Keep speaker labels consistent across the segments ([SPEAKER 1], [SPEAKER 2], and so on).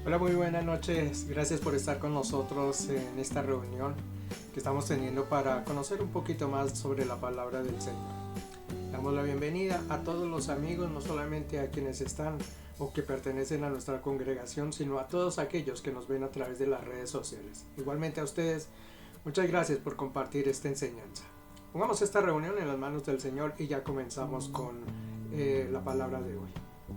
[SPEAKER 1] Hola, muy buenas noches. Gracias por estar con nosotros en esta reunión que estamos teniendo para conocer un poquito más sobre la palabra del Señor. Damos la bienvenida a todos los amigos, no solamente a quienes están o que pertenecen a nuestra congregación, sino a todos aquellos que nos ven a través de las redes sociales. Igualmente a ustedes, muchas gracias por compartir esta enseñanza. Pongamos esta reunión en las manos del Señor y ya comenzamos con la palabra de hoy.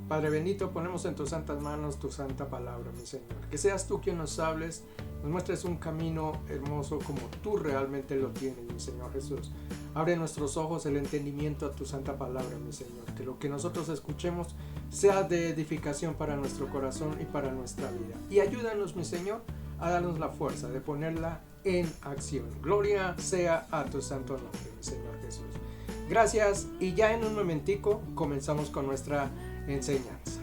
[SPEAKER 1] Padre bendito, ponemos en tus santas manos tu santa palabra, mi Señor. Que seas tú quien nos hables, nos muestres un camino hermoso como tú realmente lo tienes, mi Señor Jesús. Abre nuestros ojos, el entendimiento a tu santa palabra, mi Señor. Que lo que nosotros escuchemos sea de edificación para nuestro corazón y para nuestra vida. Y ayúdanos, mi Señor, a darnos la fuerza de ponerla en acción. Gloria sea a tu santo nombre, mi Señor Jesús. Gracias, y ya en un momentico comenzamos con nuestra enseñanza.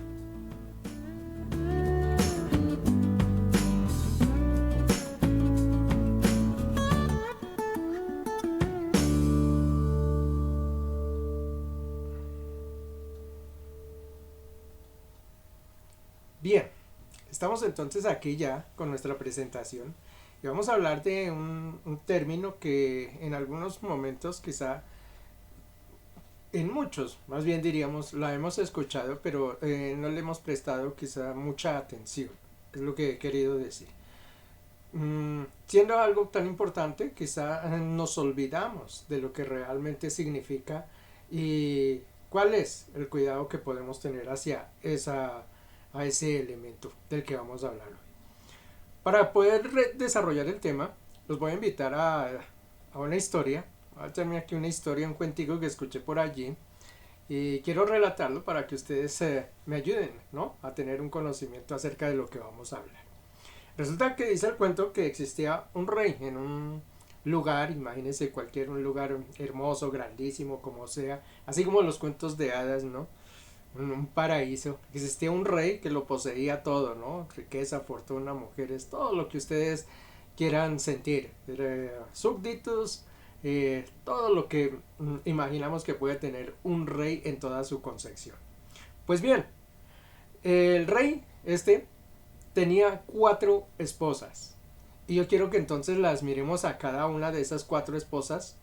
[SPEAKER 1] Bien, estamos entonces aquí ya con nuestra presentación y vamos a hablar de un término que en algunos momentos quizá, en muchos, más bien diríamos, la hemos escuchado, pero no le hemos prestado quizá mucha atención, es lo que he querido decir. Siendo algo tan importante, quizá nos olvidamos de lo que realmente significa y cuál es el cuidado que podemos tener hacia a ese elemento del que vamos a hablar hoy. Para poder desarrollar el tema, los voy a invitar a una historia. Voy a tener aquí una historia, un cuentico que escuché por allí y quiero relatarlo para que ustedes me ayuden, ¿no?, a tener un conocimiento acerca de lo que vamos a hablar. Resulta que dice el cuento que existía un rey en un lugar, imagínense un lugar hermoso, grandísimo, como sea, así como los cuentos de hadas, ¿no? Un paraíso. Existía un rey que lo poseía todo, ¿no? Riqueza, fortuna, mujeres, todo lo que ustedes quieran sentir. Súbditos, todo lo que imaginamos que puede tener un rey en toda su concepción. Pues bien, el rey tenía 4 esposas. Y yo quiero que entonces las miremos a cada una de esas 4 esposas.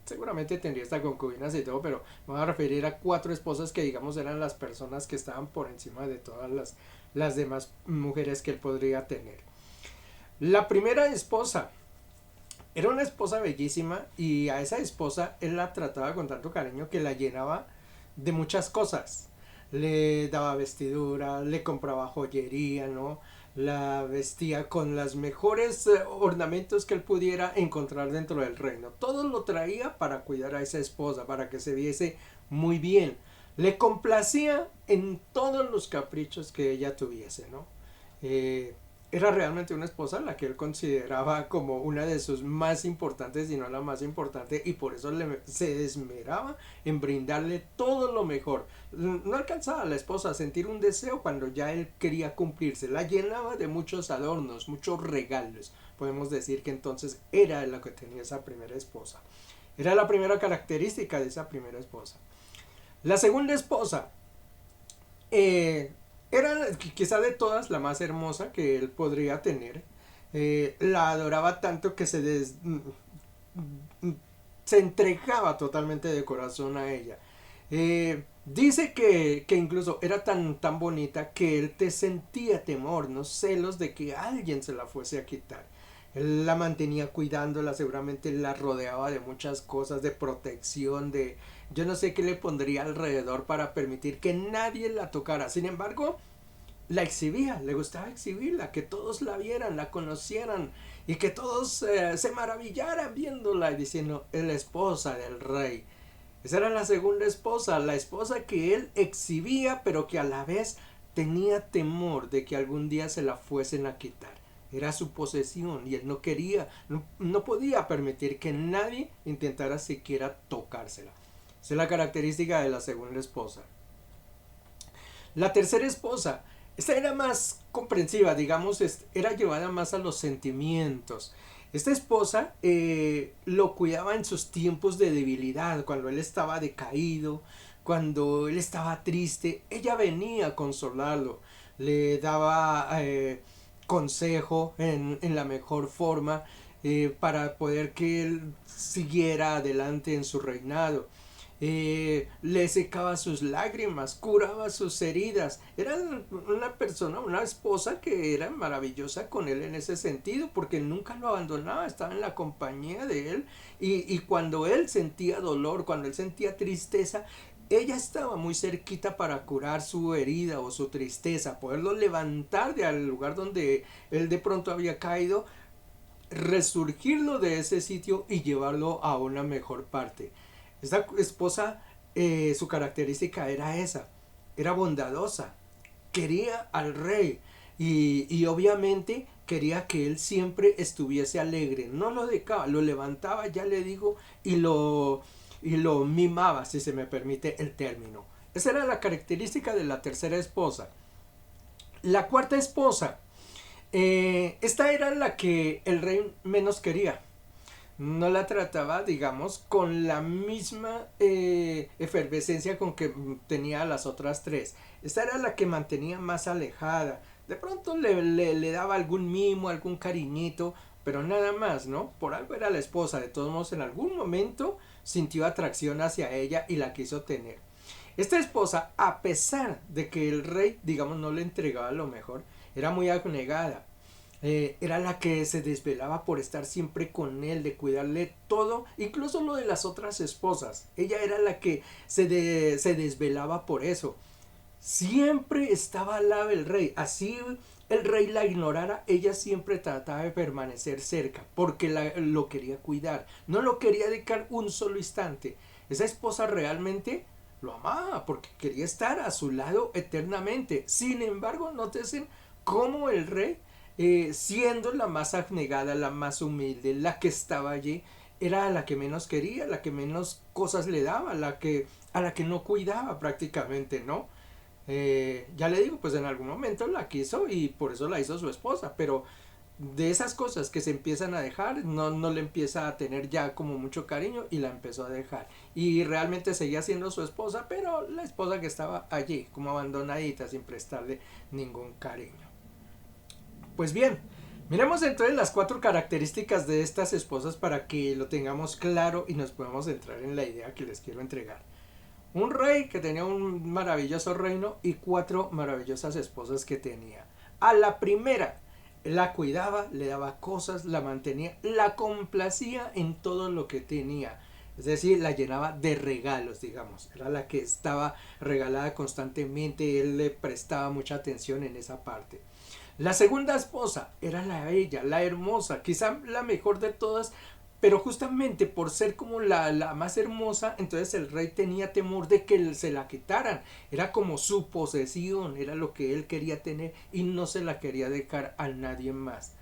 [SPEAKER 1] Seguramente tendría hasta concubinas y todo, pero me voy a referir a 4 esposas que digamos eran las personas que estaban por encima de todas las demás mujeres que él podría tener. La primera esposa era una esposa bellísima y a esa esposa él la trataba con tanto cariño que la llenaba de muchas cosas. Le daba vestidura, le compraba joyería, ¿no? La vestía con los mejores ornamentos que él pudiera encontrar dentro del reino. Todo lo traía para cuidar a esa esposa, para que se viese muy bien. Le complacía en todos los caprichos que ella tuviese, ¿no? Eh, Era realmente una esposa la que él consideraba como una de sus más importantes, y no la más importante, y por eso se esmeraba en brindarle todo lo mejor. No alcanzaba a la esposa a sentir un deseo cuando ya él quería cumplirse. La llenaba de muchos adornos, muchos regalos. Podemos decir que entonces era lo que tenía esa primera esposa. Era la primera característica de esa primera esposa. La segunda esposa era quizá de todas la más hermosa que él podría tener. La adoraba tanto que se entregaba totalmente de corazón a ella. Dice que incluso era tan bonita que él te sentía temor, no celos de que alguien se la fuese a quitar. Él la mantenía cuidándola, seguramente la rodeaba de muchas cosas, de protección, de yo no sé qué le pondría alrededor para permitir que nadie la tocara. Sin embargo, la exhibía, le gustaba exhibirla, que todos la vieran, la conocieran y que todos se maravillaran viéndola y diciendo, es la esposa del rey. Esa era la segunda esposa, la esposa que él exhibía, pero que a la vez tenía temor de que algún día se la fuesen a quitar. Era su posesión y él no quería, no podía permitir que nadie intentara siquiera tocársela. Esa es la característica de la segunda esposa. La tercera esposa, esta era más comprensiva, digamos, era llevada más a los sentimientos. Esta esposa lo cuidaba en sus tiempos de debilidad, cuando él estaba decaído, cuando él estaba triste, ella venía a consolarlo. le daba consejo en la mejor forma para poder que él siguiera adelante en su reinado. Le secaba sus lágrimas, curaba sus heridas. Era una persona, una esposa que era maravillosa con él en ese sentido, porque nunca lo abandonaba, estaba en la compañía de él. Y cuando él sentía dolor, cuando él sentía tristeza, ella estaba muy cerquita para curar su herida o su tristeza, poderlo levantar del lugar donde él de pronto había caído, resurgirlo de ese sitio y llevarlo a una mejor parte. Esta esposa, su característica era esa, era bondadosa, quería al rey y obviamente quería que él siempre estuviese alegre, no lo dejaba, lo levantaba, ya le digo, y lo mimaba, si se me permite el término. Esa era la característica de la tercera esposa. La cuarta esposa, esta era la que el rey menos quería. No la trataba, digamos, con la misma efervescencia con que tenía las otras tres. Esta era la que mantenía más alejada. De pronto le daba algún mimo, algún cariñito, pero nada más, ¿no? Por algo era la esposa. De todos modos, en algún momento sintió atracción hacia ella y la quiso tener. Esta esposa, a pesar de que el rey, digamos, no le entregaba lo mejor, era muy abnegada. Era la que se desvelaba por estar siempre con él, de cuidarle todo, incluso lo de las otras esposas. Ella era la que se desvelaba por eso. Siempre estaba al lado del rey. Así el rey la ignorara, ella siempre trataba de permanecer cerca, porque lo quería cuidar. No lo quería dedicar un solo instante. Esa esposa realmente lo amaba, porque quería estar a su lado eternamente. Sin embargo, nótese cómo el rey, siendo la más abnegada, la más humilde, la que estaba allí, era la que menos quería, la que menos cosas le daba, a la que no cuidaba prácticamente, ¿no? Ya le digo, pues en algún momento la quiso y por eso la hizo su esposa, pero de esas cosas que se empiezan a dejar, no le empieza a tener ya como mucho cariño y la empezó a dejar. Y realmente seguía siendo su esposa, pero la esposa que estaba allí, como abandonadita, sin prestarle ningún cariño. Pues bien, miremos entonces las cuatro características de estas esposas para que lo tengamos claro y nos podamos centrar en la idea que les quiero entregar. Un rey que tenía un maravilloso reino y cuatro maravillosas esposas que tenía. A la primera la cuidaba, le daba cosas, la mantenía, la complacía en todo lo que tenía. Es decir, la llenaba de regalos, digamos. Era la que estaba regalada constantemente, él le prestaba mucha atención en esa parte. La segunda esposa era la bella, la hermosa, quizá la mejor de todas, pero justamente por ser como la más hermosa, entonces el rey tenía temor de que se la quitaran. Era como su posesión, era lo que él quería tener y no se la quería dejar a nadie más.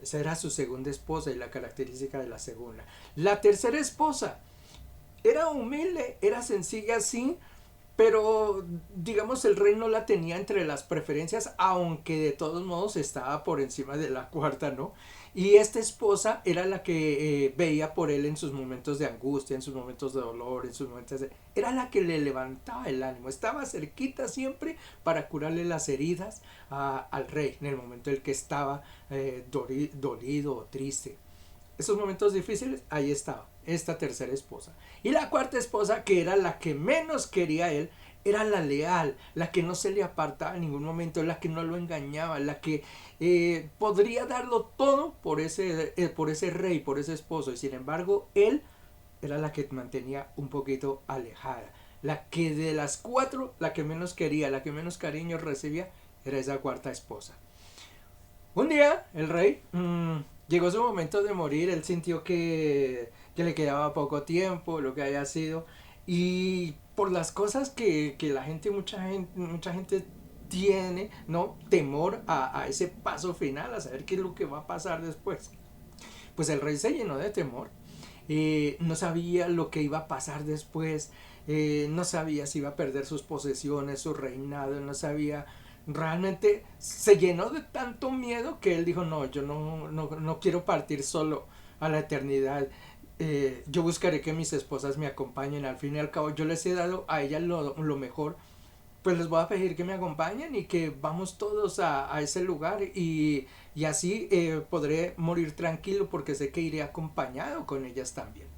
[SPEAKER 1] Esa era su segunda esposa y la característica de la segunda. La tercera esposa era humilde, era sencilla, sí, pero digamos el rey no la tenía entre las preferencias, aunque de todos modos estaba por encima de la cuarta, ¿no? Y esta esposa era la que veía por él en sus momentos de angustia, en sus momentos de dolor, en sus momentos de... Era la que le levantaba el ánimo, estaba cerquita siempre para curarle las heridas al rey en el momento en el que estaba dolido o triste. Esos momentos difíciles, ahí estaba, esta tercera esposa. Y la cuarta esposa, que era la que menos quería él, era la leal, la que no se le apartaba en ningún momento, la que no lo engañaba, la que podría darlo todo por ese rey, por ese esposo. Y sin embargo, él era la que mantenía un poquito alejada. La que de las cuatro, la que menos quería, la que menos cariño recibía, era esa cuarta esposa. Un día, el rey llegó su momento de morir, él sintió que le quedaba poco tiempo, lo que haya sido, y por las cosas que la gente, mucha gente tiene, ¿no? Temor a ese paso final, a saber qué es lo que va a pasar después. Pues el rey se llenó de temor, no sabía lo que iba a pasar después, no sabía si iba a perder sus posesiones, su reinado, no sabía. Realmente se llenó de tanto miedo que él dijo, no, yo no quiero partir solo a la eternidad. Yo buscaré que mis esposas me acompañen. Al fin y al cabo yo les he dado a ellas lo mejor. pues les voy a pedir que me acompañen y que vamos todos a ese lugar y así podré morir tranquilo porque sé que iré acompañado con ellas también.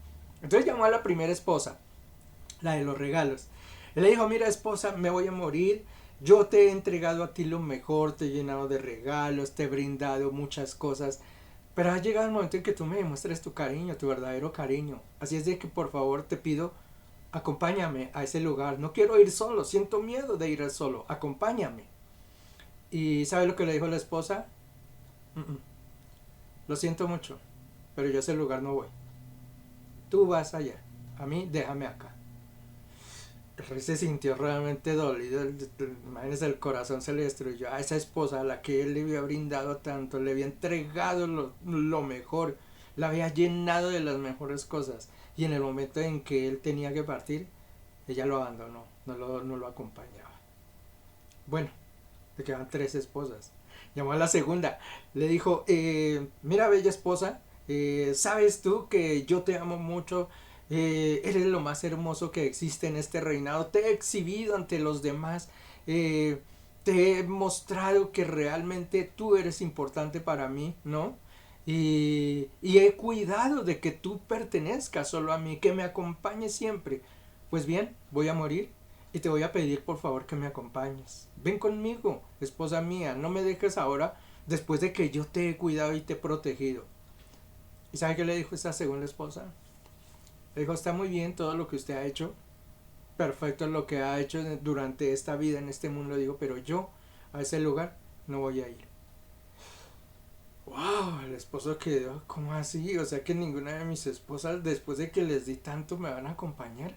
[SPEAKER 1] Entonces llamó a la primera esposa, la de los regalos. Él le dijo, mira esposa, me voy a morir, yo te he entregado a ti lo mejor, te he llenado de regalos, te he brindado muchas cosas, pero ha llegado el momento en que tú me demuestres tu cariño, tu verdadero cariño. Así es de que por favor te pido, acompáñame a ese lugar. No quiero ir solo, siento miedo de ir solo, acompáñame. ¿Y sabe lo que le dijo la esposa? "Mm, mm, lo siento mucho, pero yo a ese lugar no voy. Tú vas allá, a mí déjame acá". El rey se sintió realmente dolido, imagínese, el corazón se le destruyó a esa esposa a la que él le había brindado tanto, le había entregado lo mejor, la había llenado de las mejores cosas, y en el momento en que él tenía que partir, ella lo abandonó, no lo acompañaba. Bueno, le quedan tres esposas. Llamó a la segunda, le dijo, mira bella esposa, sabes tú que yo te amo mucho, eres lo más hermoso que existe en este reinado, te he exhibido ante los demás, eh, te he mostrado que realmente tú eres importante para mí, ¿no? Y he cuidado de que tú pertenezcas solo a mí, que me acompañes siempre. Pues bien, voy a morir y te voy a pedir por favor que me acompañes. Ven conmigo, esposa mía, no me dejes ahora después de que yo te he cuidado y te he protegido. ¿Y sabe qué le dijo esta segunda esposa? Le dijo, está muy bien todo lo que usted ha hecho, perfecto lo que ha hecho durante esta vida en este mundo, digo, pero yo a ese lugar no voy a ir. Wow, el esposo quedó, ¿cómo así? O sea que ninguna de mis esposas, después de que les di tanto, me van a acompañar.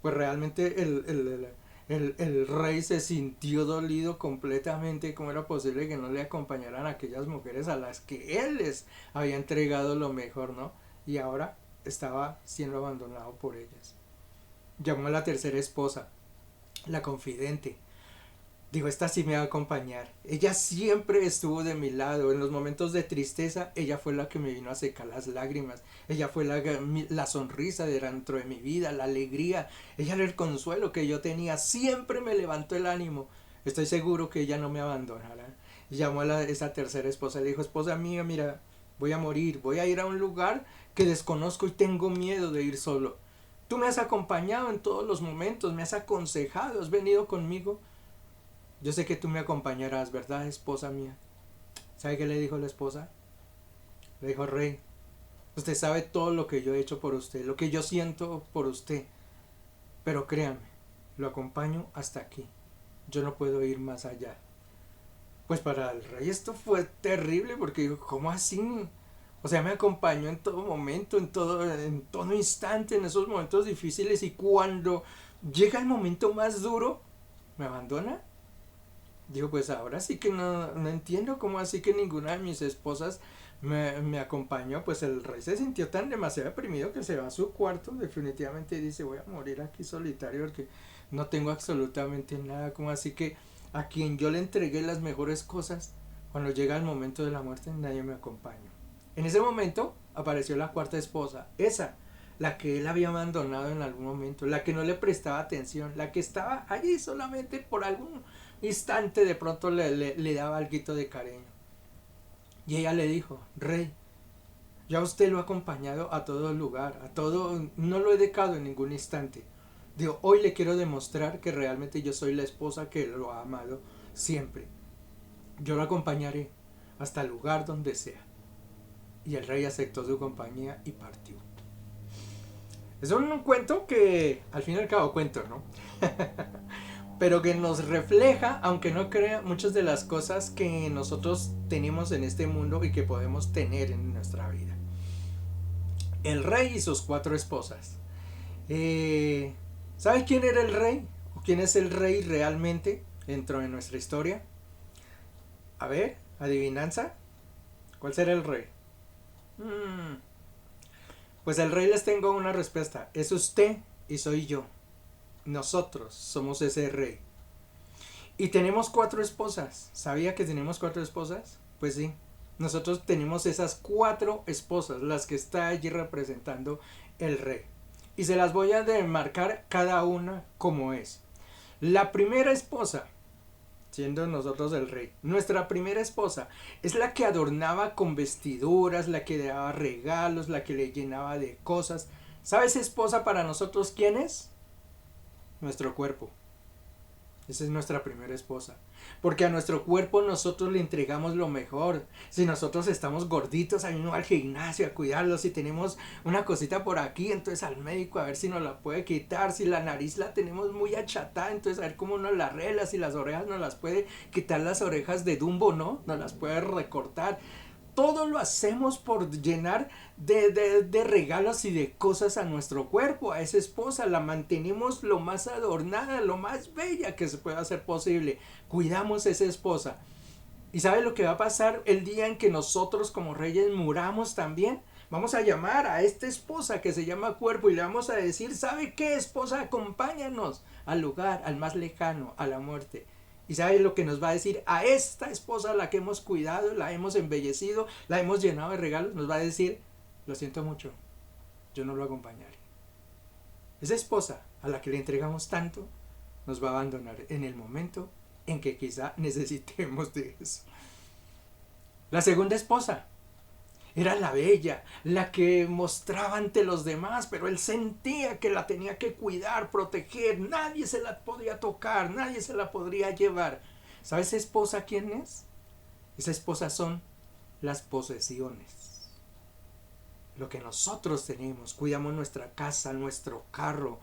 [SPEAKER 1] Pues realmente el rey se sintió dolido completamente. ¿Cómo era posible que no le acompañaran a aquellas mujeres a las que él les había entregado lo mejor, ¿no? Y ahora estaba siendo abandonado por ellas. Llamó a la tercera esposa, la confidente. Digo, esta sí me va a acompañar. Ella siempre estuvo de mi lado. En los momentos de tristeza, ella fue la que me vino a secar las lágrimas. Ella fue la sonrisa de dentro de mi vida, la alegría. Ella era el consuelo que yo tenía. Siempre me levantó el ánimo. Estoy seguro que ella no me abandonará. Llamó a esa tercera esposa y le dijo, esposa mía, mira, voy a morir. Voy a ir a un lugar que desconozco y tengo miedo de ir solo. Tú me has acompañado en todos los momentos, me has aconsejado, has venido conmigo. Yo sé que tú me acompañarás, ¿verdad, esposa mía? ¿Sabe qué le dijo la esposa? Le dijo, rey, usted sabe todo lo que yo he hecho por usted, lo que yo siento por usted, pero créame, lo acompaño hasta aquí. Yo no puedo ir más allá. Pues para el rey esto fue terrible porque dijo, ¿cómo así? O sea, me acompañó en todo momento, en todo instante, en esos momentos difíciles, y cuando llega el momento más duro, ¿me abandona? Digo, pues ahora sí que no entiendo cómo así que ninguna de mis esposas me acompañó. Pues el rey se sintió tan demasiado deprimido que se va a su cuarto definitivamente y dice, voy a morir aquí solitario porque no tengo absolutamente nada. Como así que a quien yo le entregué las mejores cosas, cuando llega el momento de la muerte nadie me acompaña. En ese momento apareció la cuarta esposa, esa, la que él había abandonado en algún momento, la que no le prestaba atención, la que estaba allí solamente por algún instante, de pronto le daba algo de cariño. Y ella le dijo, rey, ya usted lo ha acompañado a todo lugar, a todo, no lo he dejado en ningún instante. Digo, hoy le quiero demostrar que realmente yo soy la esposa que lo ha amado siempre. Yo lo acompañaré hasta el lugar donde sea. Y el rey aceptó su compañía y partió. Es un cuento que, al fin y al cabo, cuento, ¿no? Pero que nos refleja, aunque no crea, muchas de las cosas que nosotros tenemos en este mundo y que podemos tener en nuestra vida. El rey y sus cuatro esposas. ¿Sabe quién era el rey? ¿O quién es el rey realmente dentro de nuestra historia? A ver, adivinanza. ¿Cuál será el rey? Pues el rey les tengo una respuesta. Es usted y soy yo. Nosotros somos ese rey. Y tenemos cuatro esposas. ¿Sabía que tenemos cuatro esposas? Pues sí. Nosotros tenemos esas cuatro esposas, las que está allí representando el rey. Y se las voy a demarcar cada una como es. La primera esposa, siendo nosotros el rey, nuestra primera esposa es la que adornaba con vestiduras, la que le daba regalos, la que le llenaba de cosas. ¿Sabes, esposa, para nosotros quién es? Nuestro cuerpo. Esa es nuestra primera esposa. Porque a nuestro cuerpo nosotros le entregamos lo mejor. Si nosotros estamos gorditos, ahí no al gimnasio a cuidarlo. Si tenemos una cosita por aquí, entonces al médico a ver si nos la puede quitar. Si la nariz la tenemos muy achatada, entonces a ver cómo nos la arregla. Si las orejas nos las puede quitar, las orejas de Dumbo, ¿no? Nos las puede recortar. Todo lo hacemos por llenar de regalos y de cosas a nuestro cuerpo, a esa esposa. La mantenemos lo más adornada, lo más bella que se pueda hacer posible. Cuidamos a esa esposa. ¿Y sabe lo que va a pasar el día en que nosotros como reyes muramos también? Vamos a llamar a esta esposa que se llama cuerpo y le vamos a decir, ¿sabe qué, esposa? Acompáñanos al lugar, al más lejano, a la muerte. ¿Y sabe lo que nos va a decir? A esta esposa a la que hemos cuidado, la hemos embellecido, la hemos llenado de regalos, nos va a decir, lo siento mucho, yo no lo acompañaré. Esa esposa a la que le entregamos tanto, nos va a abandonar en el momento en que quizá necesitemos de eso. La segunda esposa era la bella, la que mostraba ante los demás, pero él sentía que la tenía que cuidar, proteger, nadie se la podía tocar, nadie se la podría llevar. ¿Sabes esa esposa quién es? Esa esposa son las posesiones. Lo que nosotros tenemos, cuidamos nuestra casa, nuestro carro,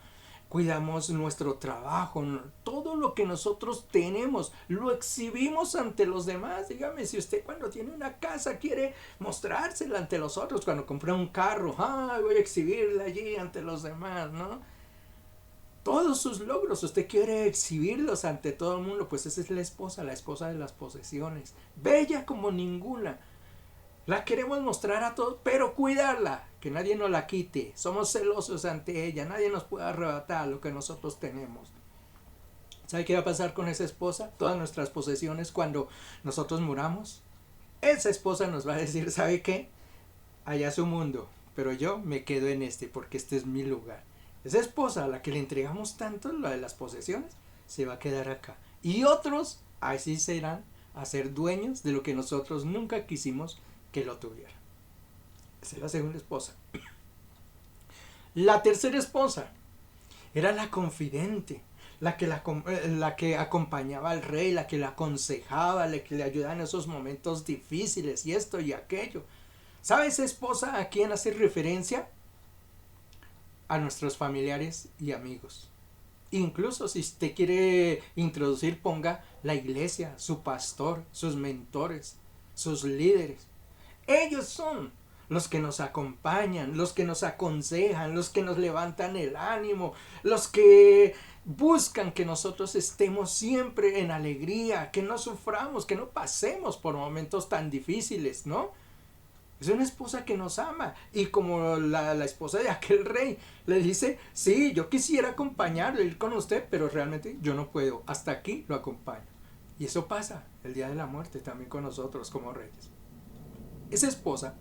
[SPEAKER 1] cuidamos nuestro trabajo, todo lo que nosotros tenemos, lo exhibimos ante los demás. Dígame, si usted cuando tiene una casa quiere mostrársela ante los otros, cuando compra un carro, voy a exhibirla allí ante los demás, ¿no? Todos sus logros, usted quiere exhibirlos ante todo el mundo, pues esa es la esposa de las posesiones, bella como ninguna. La queremos mostrar a todos, pero cuidarla, que nadie nos la quite. Somos celosos ante ella, nadie nos puede arrebatar lo que nosotros tenemos. ¿Sabe qué va a pasar con esa esposa? Todas nuestras posesiones cuando nosotros muramos. Esa esposa nos va a decir, ¿sabe qué? Allá es su mundo, pero yo me quedo en este porque este es mi lugar. Esa esposa a la que le entregamos tanto, la de las posesiones, se va a quedar acá. Y otros así serán a ser dueños de lo que nosotros nunca quisimos que lo tuviera. Esa es la segunda esposa. La tercera esposa era la confidente, la que acompañaba al rey, la que le aconsejaba, la que le ayudaba en esos momentos difíciles y esto y aquello. ¿Sabe esa esposa a quién hace referencia? A nuestros familiares y amigos. Incluso si usted quiere introducir, ponga la iglesia, su pastor, sus mentores, sus líderes. Ellos son los que nos acompañan, los que nos aconsejan, los que nos levantan el ánimo, los que buscan que nosotros estemos siempre en alegría, que no suframos, que no pasemos por momentos tan difíciles, ¿no? Es una esposa que nos ama. Y como la esposa de aquel rey le dice, sí, yo quisiera acompañarlo, ir con usted, pero realmente yo no puedo. Hasta aquí lo acompaño. Y eso pasa el día de la muerte también con nosotros como reyes. Esa esposa,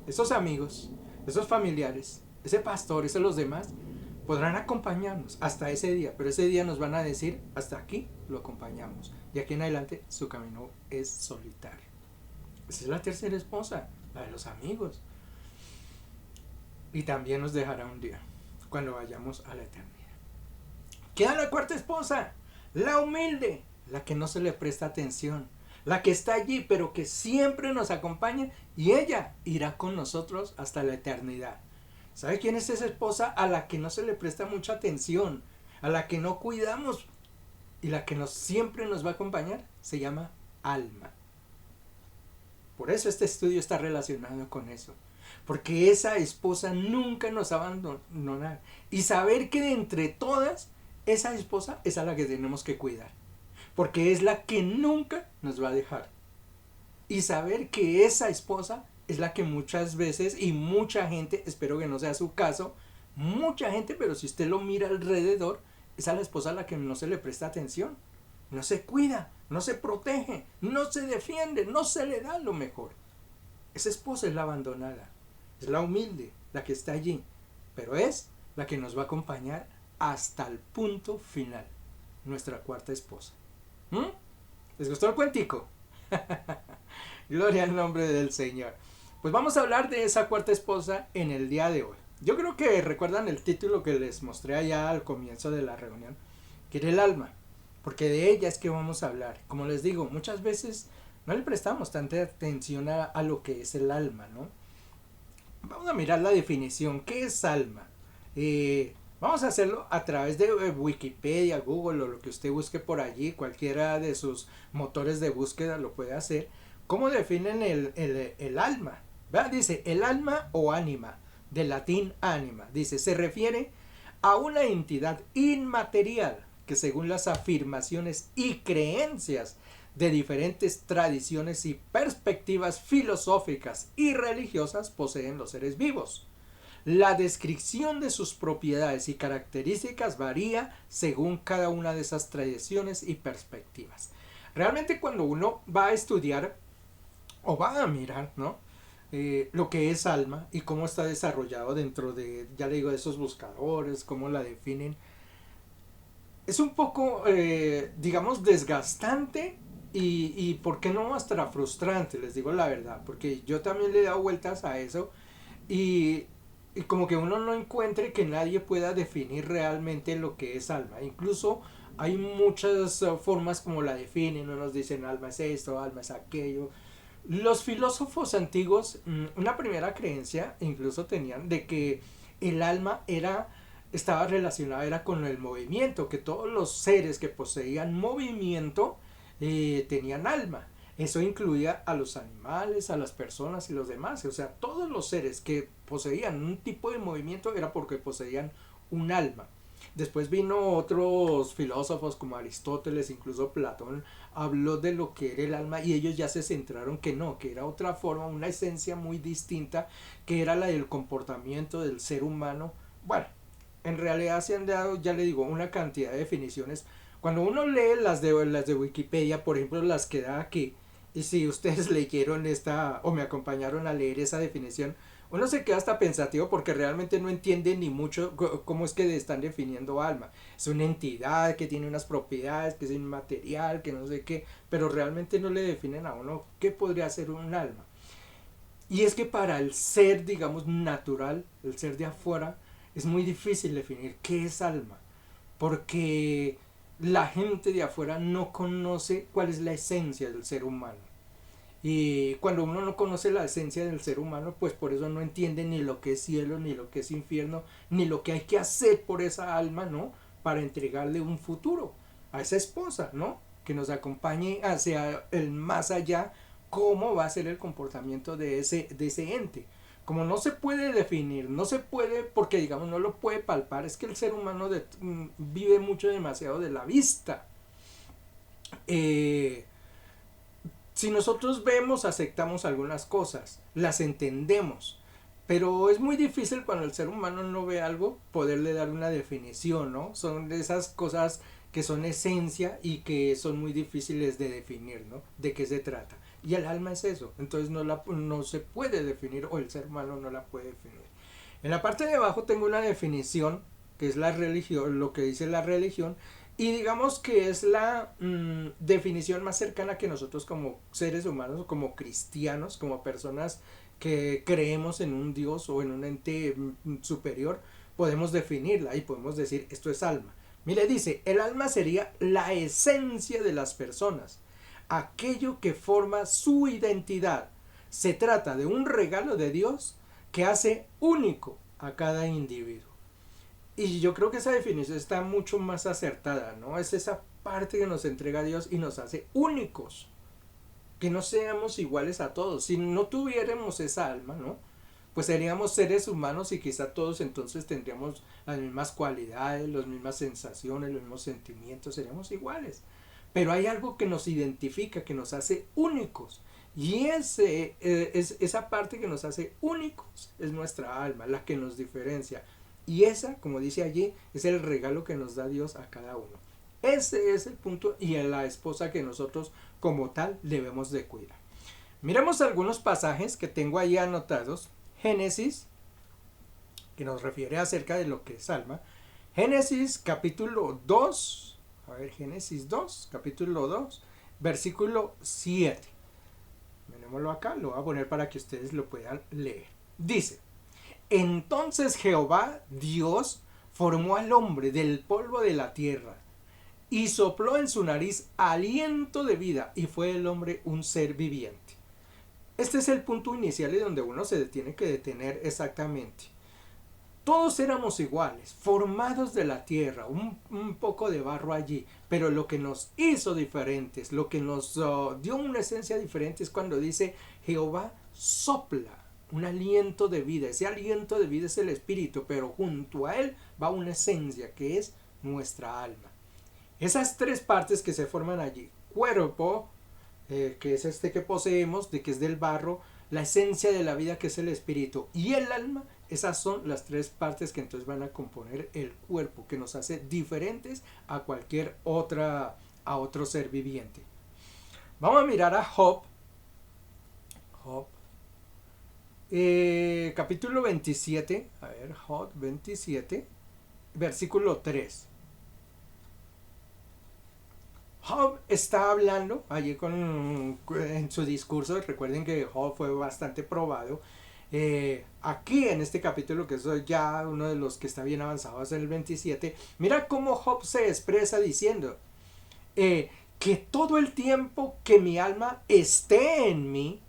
[SPEAKER 1] esos amigos, esos familiares, ese pastor, esos los demás, podrán acompañarnos hasta ese día, pero ese día nos van a decir, hasta aquí lo acompañamos. Y aquí en adelante su camino es solitario. Esa es la tercera esposa, la de los amigos. Y también nos dejará un día, cuando vayamos a la eternidad. Queda la cuarta esposa, la humilde, la que no se le presta atención, la que está allí pero que siempre nos acompaña y ella irá con nosotros hasta la eternidad. ¿Sabe quién es esa esposa a la que no se le presta mucha atención, a la que no cuidamos y la que siempre nos va a acompañar? Se llama alma. Por eso este estudio está relacionado con eso, porque esa esposa nunca nos abandonará y saber que de entre todas esa esposa es a la que tenemos que cuidar, porque es la que nunca nos va a dejar. Y saber que esa esposa es la que muchas veces y mucha gente, espero que no sea su caso, mucha gente, pero si usted lo mira alrededor, es a la esposa a la que no se le presta atención, no se cuida, no se protege, no se defiende, no se le da lo mejor. Esa esposa es la abandonada, es la humilde, la que está allí, pero es la que nos va a acompañar hasta el punto final. nuestra cuarta esposa. ¿Mm? ¿Les gustó el cuentico? Gloria al nombre del Señor. Pues vamos a hablar de esa cuarta esposa en el día de hoy. Yo creo que recuerdan el título que les mostré allá al comienzo de la reunión, que era el alma, porque de ella es que vamos a hablar. Como les digo, muchas veces no le prestamos tanta atención a lo que es el alma, ¿no? Vamos a mirar la definición. ¿Qué es alma? Vamos a hacerlo a través de Wikipedia, Google o lo que usted busque por allí. Cualquiera de sus motores de búsqueda lo puede hacer. ¿Cómo definen el alma? ¿Verdad? Dice el alma o ánima, del latín anima. Dice, se refiere a una entidad inmaterial que según las afirmaciones y creencias de diferentes tradiciones y perspectivas filosóficas y religiosas poseen los seres vivos. La descripción de sus propiedades y características varía según cada una de esas tradiciones y perspectivas. Realmente cuando uno va a estudiar o va a mirar, ¿no? Lo que es alma y cómo está desarrollado dentro de, ya le digo, de esos buscadores, cómo la definen, es un poco, digamos, desgastante y por qué no hasta frustrante, les digo la verdad, porque yo también le he dado vueltas a eso y, y como que uno no encuentre que nadie pueda definir realmente lo que es alma. Incluso hay muchas formas como la definen, unos dicen alma es esto, alma es aquello. Los filósofos antiguos, una primera creencia incluso tenían de que el alma estaba relacionada era con el movimiento, que todos los seres que poseían movimiento tenían alma. Eso incluía a los animales, a las personas y los demás. O sea, todos los seres que poseían un tipo de movimiento era porque poseían un alma. Después vino otros filósofos como Aristóteles, incluso Platón, habló de lo que era el alma y ellos ya se centraron que no, que era otra forma, una esencia muy distinta, que era la del comportamiento del ser humano. Bueno, en realidad se han dado, ya le digo, una cantidad de definiciones. Cuando uno lee las de Wikipedia, por ejemplo, las que da aquí, y si ustedes leyeron esta o me acompañaron a leer esa definición, uno se queda hasta pensativo porque realmente no entiende ni mucho cómo es que están definiendo alma. Es una entidad que tiene unas propiedades, que es inmaterial, que no sé qué, pero realmente no le definen a uno qué podría ser un alma. Y es que para el ser, digamos, natural, el ser de afuera, es muy difícil definir qué es alma, porque la gente de afuera no conoce cuál es la esencia del ser humano. Y cuando uno no conoce la esencia del ser humano, pues por eso no entiende ni lo que es cielo, ni lo que es infierno, ni lo que hay que hacer por esa alma, ¿no? Para entregarle un futuro a esa esposa, ¿no? Que nos acompañe hacia el más allá, cómo va a ser el comportamiento de ese ente. Como no se puede definir, no se puede, porque digamos no lo puede palpar, es que el ser humano vive mucho demasiado de la vista. Si nosotros vemos, aceptamos algunas cosas, las entendemos, pero es muy difícil cuando el ser humano no ve algo poderle dar una definición, ¿no? Son de esas cosas que son esencia y que son muy difíciles de definir, ¿no? ¿De qué se trata? Y el alma es eso, entonces no se puede definir o el ser humano no la puede definir. En la parte de abajo tengo una definición que es la religión, lo que dice la religión, y digamos que es la definición más cercana que nosotros como seres humanos, como cristianos, como personas que creemos en un Dios o en un ente superior, podemos definirla y podemos decir esto es alma. Mire, dice, el alma sería la esencia de las personas, aquello que forma su identidad. Se trata de un regalo de Dios que hace único a cada individuo. Y yo creo que esa definición está mucho más acertada, ¿no? Es esa parte que nos entrega Dios y nos hace únicos. Que no seamos iguales a todos. Si no tuviéramos esa alma, ¿no? Pues seríamos seres humanos y quizá todos entonces tendríamos las mismas cualidades, las mismas sensaciones, los mismos sentimientos, seríamos iguales. Pero hay algo que nos identifica, que nos hace únicos. Y esa parte que nos hace únicos es nuestra alma, la que nos diferencia. Y esa, como dice allí, es el regalo que nos da Dios a cada uno. Ese es el punto y a la esposa que nosotros como tal debemos de cuidar. Miremos algunos pasajes que tengo ahí anotados. Génesis, que nos refiere acerca de lo que es alma. Génesis capítulo 2, A ver, Génesis 2, capítulo 2, versículo 7. Mirémoslo acá, lo voy a poner para que ustedes lo puedan leer. Dice: entonces Jehová Dios formó al hombre del polvo de la tierra y sopló en su nariz aliento de vida, y fue el hombre un ser viviente. Este es el punto inicial y donde uno se tiene que detener exactamente. Todos éramos iguales, formados de la tierra, un poco de barro allí, pero lo que nos hizo diferentes, lo que nos dio una esencia diferente es cuando dice Jehová sopla un aliento de vida. Ese aliento de vida es el espíritu, pero junto a él va una esencia que es nuestra alma. Esas tres partes que se forman allí, cuerpo, que es este que poseemos, de que es del barro, la esencia de la vida que es el espíritu y el alma, esas son las tres partes que entonces van a componer el cuerpo, que nos hace diferentes a cualquier a otro ser viviente. Vamos a mirar a Job, capítulo 27, a ver, Job 27, versículo 3. Job está hablando allí en su discurso. Recuerden que Job fue bastante probado. Aquí en este capítulo, que es ya uno de los que está bien avanzados en el 27, mira cómo Job se expresa diciendo que todo el tiempo que mi alma esté en mí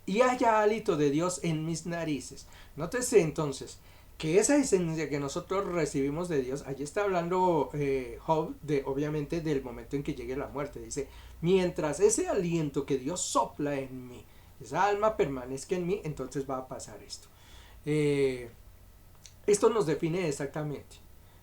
[SPEAKER 1] y haya hálito de Dios en mis narices. Nótese entonces que esa esencia que nosotros recibimos de Dios, allí está hablando Job obviamente del momento en que llegue la muerte. Dice, mientras ese aliento que Dios sopla en mí, esa alma permanezca en mí, entonces va a pasar esto. Esto nos define exactamente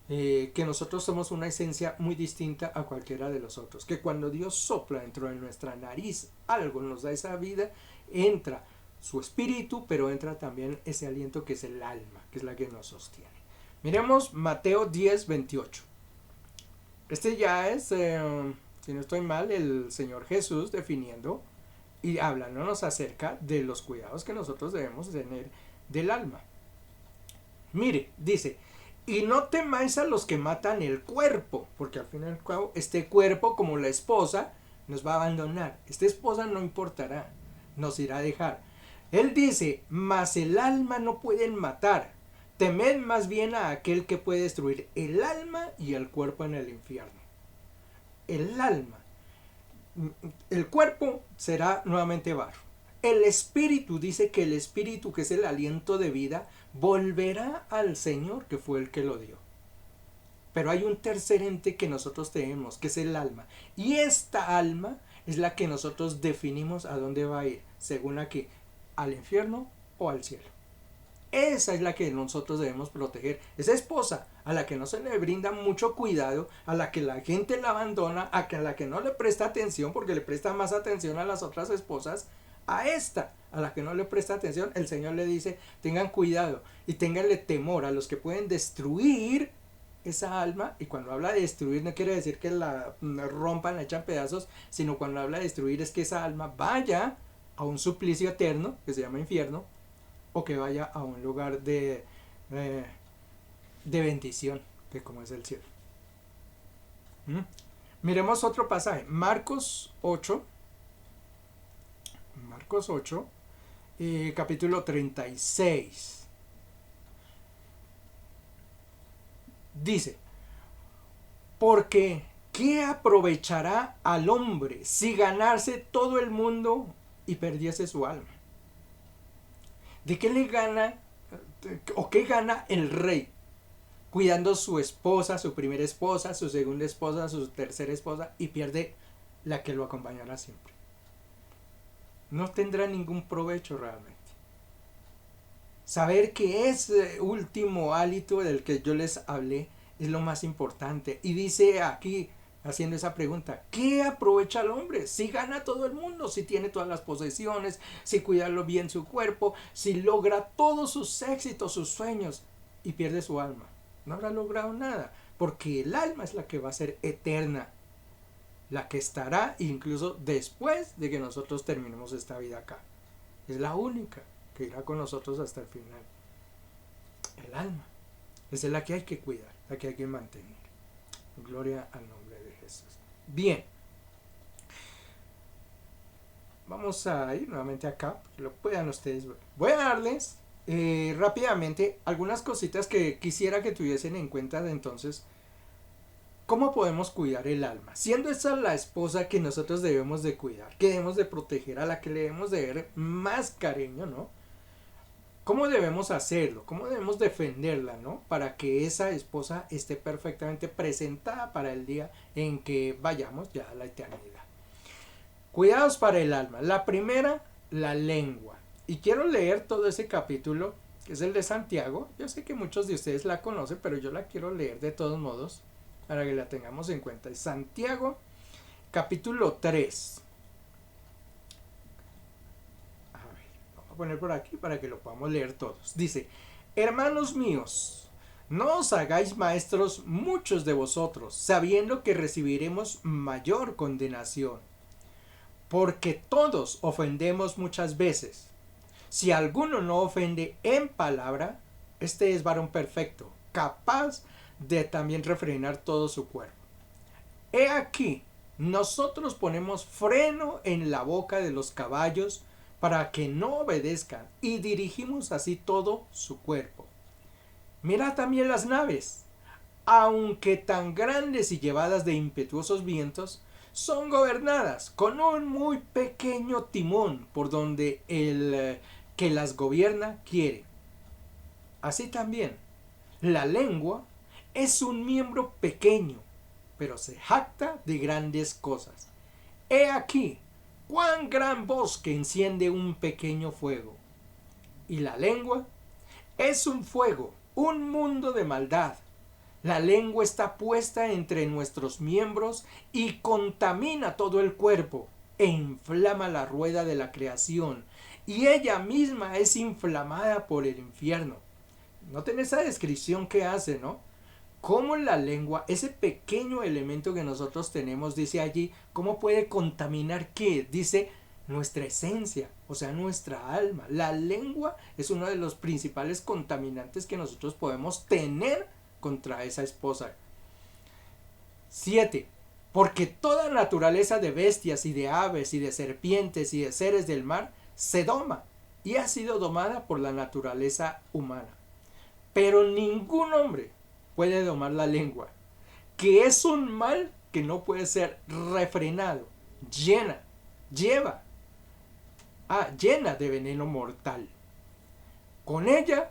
[SPEAKER 1] que nosotros somos una esencia muy distinta a cualquiera de los otros, que cuando Dios sopla dentro de nuestra nariz algo, nos da esa vida, entra su espíritu, pero entra también ese aliento que es el alma, que es la que nos sostiene. Miremos Mateo 10, 28. Este ya es, si no estoy mal, el Señor Jesús definiendo y hablándonos acerca de los cuidados que nosotros debemos tener del alma. Mire, dice, y no temáis a los que matan el cuerpo, porque al fin y al cabo este cuerpo, como la esposa, nos va a abandonar. Esta esposa no importará, nos irá a dejar. Él dice, mas el alma no pueden matar. Temed más bien a aquel que puede destruir el alma y el cuerpo en el infierno. El alma. El cuerpo será nuevamente barro. El espíritu, dice que el espíritu, que es el aliento de vida, volverá al Señor, que fue el que lo dio. Pero hay un tercer ente que nosotros tenemos, que es el alma. Y esta alma es la que nosotros definimos a dónde va a ir, según aquí, al infierno o al cielo. Esa es la que nosotros debemos proteger. Esa esposa a la que no se le brinda mucho cuidado, a la que la gente la abandona, a la que no le presta atención porque le presta más atención a las otras esposas, a esta a la que no le presta atención, el Señor le dice, tengan cuidado y ténganle temor a los que pueden destruir esa alma. Y cuando habla de destruir no quiere decir que la rompan, la echan pedazos, sino cuando habla de destruir es que esa alma vaya a un suplicio eterno que se llama infierno, o que vaya a un lugar de bendición, que como es el cielo. Miremos otro pasaje, Marcos 8, capítulo 36. Dice, porque ¿qué aprovechará al hombre si ganarse todo el mundo y perdiese su alma? ¿De qué le gana o qué gana el rey cuidando su esposa, su primera esposa, su segunda esposa, su tercera esposa, y pierde la que lo acompañará siempre? No tendrá ningún provecho realmente. Saber que ese último hálito del que yo les hablé es lo más importante. Y dice aquí, haciendo esa pregunta, ¿qué aprovecha el hombre? Si gana todo el mundo, si tiene todas las posesiones, si cuida bien su cuerpo, si logra todos sus éxitos, sus sueños, y pierde su alma. No habrá logrado nada, porque el alma es la que va a ser eterna, la que estará incluso después de que nosotros terminemos esta vida acá. Es la única que irá con nosotros hasta el final. El alma. Esa es la que hay que cuidar, la que hay que mantener. Gloria al nombre de Jesús. esfuerzos. Bien, vamos a ir nuevamente acá, que lo puedan ustedes ver. Voy a darles rápidamente algunas cositas que quisiera que tuviesen en cuenta de entonces. ¿Cómo podemos cuidar el alma? Siendo esa la esposa que nosotros debemos de cuidar, que debemos de proteger, a la que le debemos de ver más cariño, ¿no? ¿Cómo debemos hacerlo? ¿Cómo debemos defenderla, ¿no? Para que esa esposa esté perfectamente presentada para el día en que vayamos ya a la eternidad. Cuidados para el alma. La primera, la lengua. Y quiero leer todo ese capítulo, que es el de Santiago. Yo sé que muchos de ustedes la conocen, pero yo la quiero leer de todos modos, para que la tengamos en cuenta. Es Santiago, capítulo 3. A ver, vamos a poner por aquí para que lo podamos leer todos. Dice, hermanos míos, no os hagáis maestros muchos de vosotros, sabiendo que recibiremos mayor condenación. Porque todos ofendemos muchas veces. Si alguno no ofende en palabra, este es varón perfecto, capaz de también refrenar todo su cuerpo. He aquí, nosotros ponemos freno en la boca de los caballos para que no obedezcan y dirigimos así todo su cuerpo. Mirad también las naves, aunque tan grandes y llevadas de impetuosos vientos, son gobernadas con un muy pequeño timón por donde el que las gobierna quiere. Así también, la lengua es un miembro pequeño, pero se jacta de grandes cosas. He aquí, cuán gran bosque enciende un pequeño fuego. Y la lengua es un fuego, un mundo de maldad. La lengua está puesta entre nuestros miembros y contamina todo el cuerpo e inflama la rueda de la creación, y ella misma es inflamada por el infierno. Noten esa descripción que hace, ¿no? Cómo la lengua, ese pequeño elemento que nosotros tenemos, dice allí, cómo puede contaminar qué, dice nuestra esencia, o sea, nuestra alma. La lengua es uno de los principales contaminantes que nosotros podemos tener contra esa esposa. 7. Porque toda naturaleza de bestias y de aves y de serpientes y de seres del mar se doma y ha sido domada por la naturaleza humana. Pero ningún hombre puede domar la lengua, que es un mal que no puede ser refrenado, llena de veneno mortal. Con ella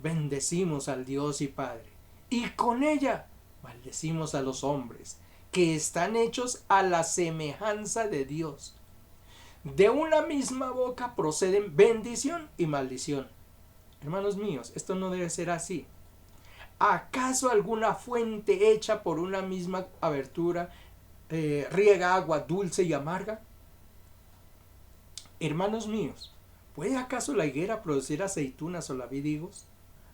[SPEAKER 1] bendecimos al Dios y Padre, y con ella maldecimos a los hombres, que están hechos a la semejanza de Dios. De una misma boca proceden bendición y maldición. Hermanos míos, esto no debe ser así. ¿Acaso alguna fuente hecha por una misma abertura riega agua dulce y amarga? Hermanos míos, ¿puede acaso la higuera producir aceitunas o la vid higos?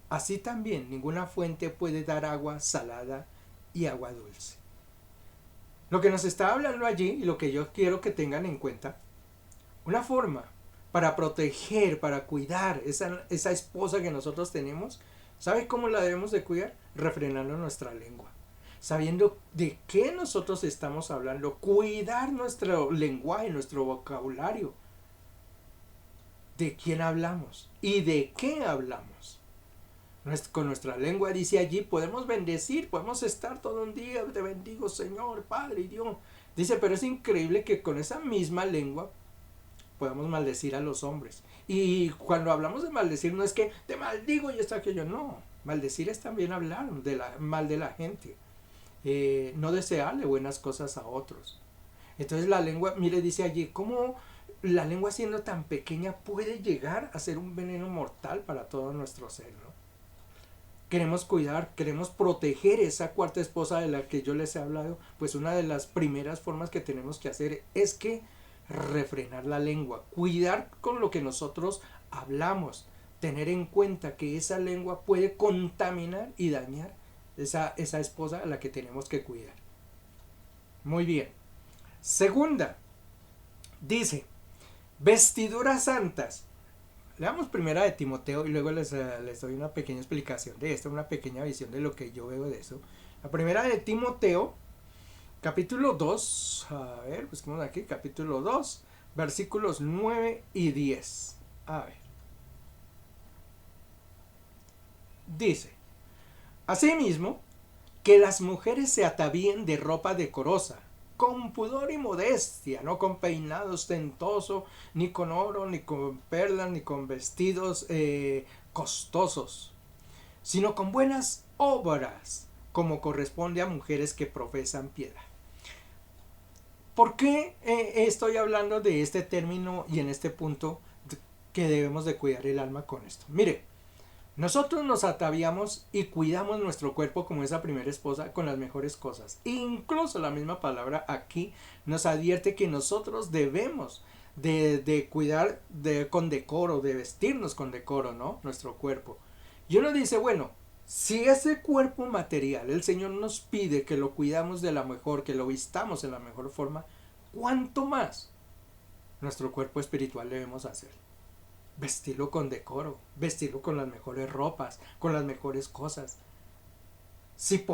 [SPEAKER 1] Así también ninguna fuente puede dar agua salada y agua dulce. Lo que nos está hablando allí y lo que yo quiero que tengan en cuenta, una forma para proteger, para cuidar esa esposa que nosotros tenemos, ¿sabe cómo la debemos de cuidar? Refrenando nuestra lengua, sabiendo de qué nosotros estamos hablando, cuidar nuestro lenguaje, nuestro vocabulario, de quién hablamos y de qué hablamos. Con nuestra lengua, dice allí, podemos bendecir, podemos estar todo un día, te bendigo Señor, Padre y Dios. Dice, pero es increíble que con esa misma lengua podemos maldecir a los hombres. Y cuando hablamos de maldecir, no es que te maldigo y esto aquello, no. Maldecir es también hablar mal de la gente. No desearle buenas cosas a otros. Entonces la lengua, mire, dice allí, ¿cómo la lengua siendo tan pequeña puede llegar a ser un veneno mortal para todo nuestro ser, ¿no? Queremos cuidar, queremos proteger esa cuarta esposa de la que yo les he hablado, pues una de las primeras formas que tenemos que hacer es que refrenar la lengua, cuidar con lo que nosotros hablamos, tener en cuenta que esa lengua puede contaminar y dañar esa esposa a la que tenemos que cuidar. Muy bien. Segunda, dice, vestiduras santas. Leamos primera de Timoteo y luego les doy una pequeña explicación de esto, una pequeña visión de lo que yo veo de eso. La primera de Timoteo, capítulo 2, a ver, busquemos aquí, capítulo 2, versículos 9 y 10. A ver, dice, asimismo, que las mujeres se atavíen de ropa decorosa, con pudor y modestia, no con peinado ostentoso, ni con oro, ni con perlas, ni con vestidos costosos, sino con buenas obras, como corresponde a mujeres que profesan piedad. ¿Por qué estoy hablando de este término y en este punto que debemos de cuidar el alma con esto? Mire, nosotros nos ataviamos y cuidamos nuestro cuerpo como esa primera esposa con las mejores cosas. Incluso la misma palabra aquí nos advierte que nosotros debemos de cuidar con decoro, de vestirnos con decoro, ¿no? Nuestro cuerpo. Y uno dice, bueno, si ese cuerpo material el Señor nos pide que lo cuidamos de la mejor, que lo vistamos en la mejor forma, ¿cuánto más nuestro cuerpo espiritual debemos hacer? Vestirlo con decoro, vestirlo con las mejores ropas, con las mejores cosas. Si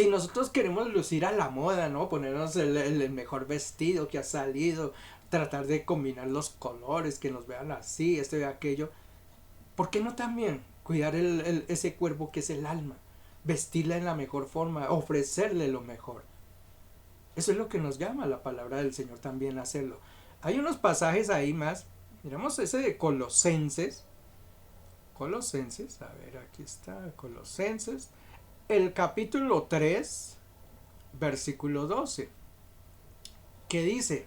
[SPEAKER 1] nosotros queremos lucir a la moda, ¿no? Ponernos el mejor vestido que ha salido, tratar de combinar los colores, que nos vean así, esto y aquello, ¿por qué no también cuidar ese cuerpo que es el alma? Vestirla en la mejor forma, ofrecerle lo mejor. Eso es lo que nos llama la palabra del Señor también a hacerlo. Hay unos pasajes ahí más. Miramos ese de Colosenses. Colosenses, a ver, aquí está, Colosenses. El capítulo 3, versículo 12. ¿Qué dice?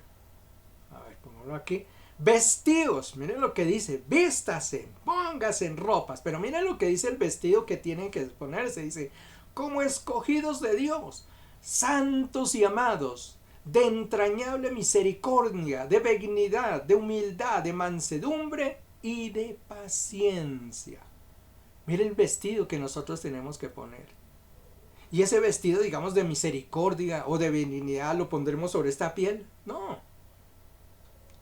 [SPEAKER 1] A ver, pongámoslo aquí. Vestidos, miren lo que dice, vístase, póngase en ropas, pero miren lo que dice el vestido que tienen que ponerse, dice, como escogidos de Dios, santos y amados, de entrañable misericordia, de benignidad, de humildad, de mansedumbre y de paciencia. Miren el vestido que nosotros tenemos que poner. Y ese vestido, digamos, de misericordia o de benignidad, ¿lo pondremos sobre esta piel? No.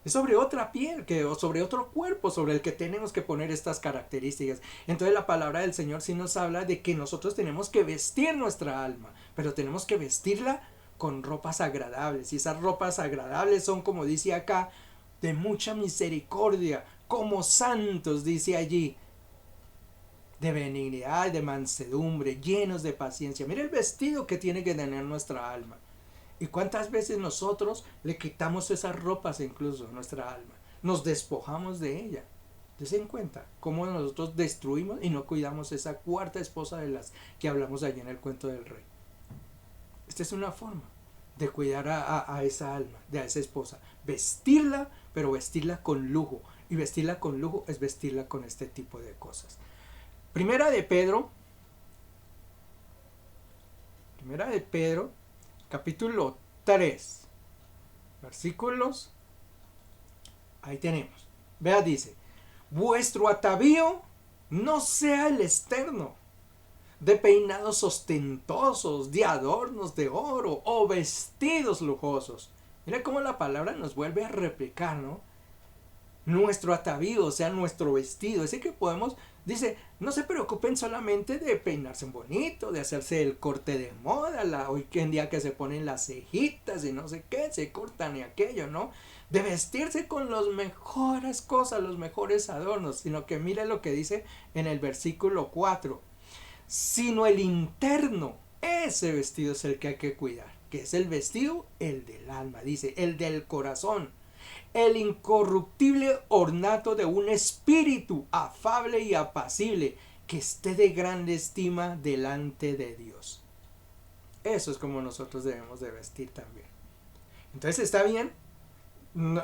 [SPEAKER 1] Es sobre otra piel, o sobre otro cuerpo sobre el que tenemos que poner estas características. Entonces la palabra del Señor sí nos habla de que nosotros tenemos que vestir nuestra alma, pero tenemos que vestirla con ropas agradables. Y esas ropas agradables son, como dice acá, de mucha misericordia, como santos, dice allí, de benignidad, de mansedumbre, llenos de paciencia. Mira el vestido que tiene que tener nuestra alma. ¿Y cuántas veces nosotros le quitamos esas ropas incluso a nuestra alma? Nos despojamos de ella. ¿Te en cuenta cómo nosotros destruimos y no cuidamos esa cuarta esposa de las que hablamos allí en el cuento del rey? Esta es una forma de cuidar a esa alma, de a esa esposa. Vestirla, pero vestirla con lujo. Y vestirla con lujo es vestirla con este tipo de cosas. Primera de Pedro, capítulo 3, versículos, ahí tenemos. Vea, dice, vuestro atavío no sea el externo, de peinados ostentosos, de adornos de oro o vestidos lujosos. Mira cómo la palabra nos vuelve a replicar, ¿no? Nuestro atavío, o sea, nuestro vestido, ese que podemos, dice, no se preocupen solamente de peinarse bonito, de hacerse el corte de moda, hoy en día que se ponen las cejitas y no sé qué, se cortan y aquello, ¿no? De vestirse con las mejores cosas, los mejores adornos, sino que mire lo que dice en el versículo 4, sino el interno, ese vestido es el que hay que cuidar, que es el vestido, el del alma, dice, el del corazón, el incorruptible ornato de un espíritu afable y apacible, que esté de grande estima delante de Dios. Eso es como nosotros debemos de vestir también. Entonces está bien.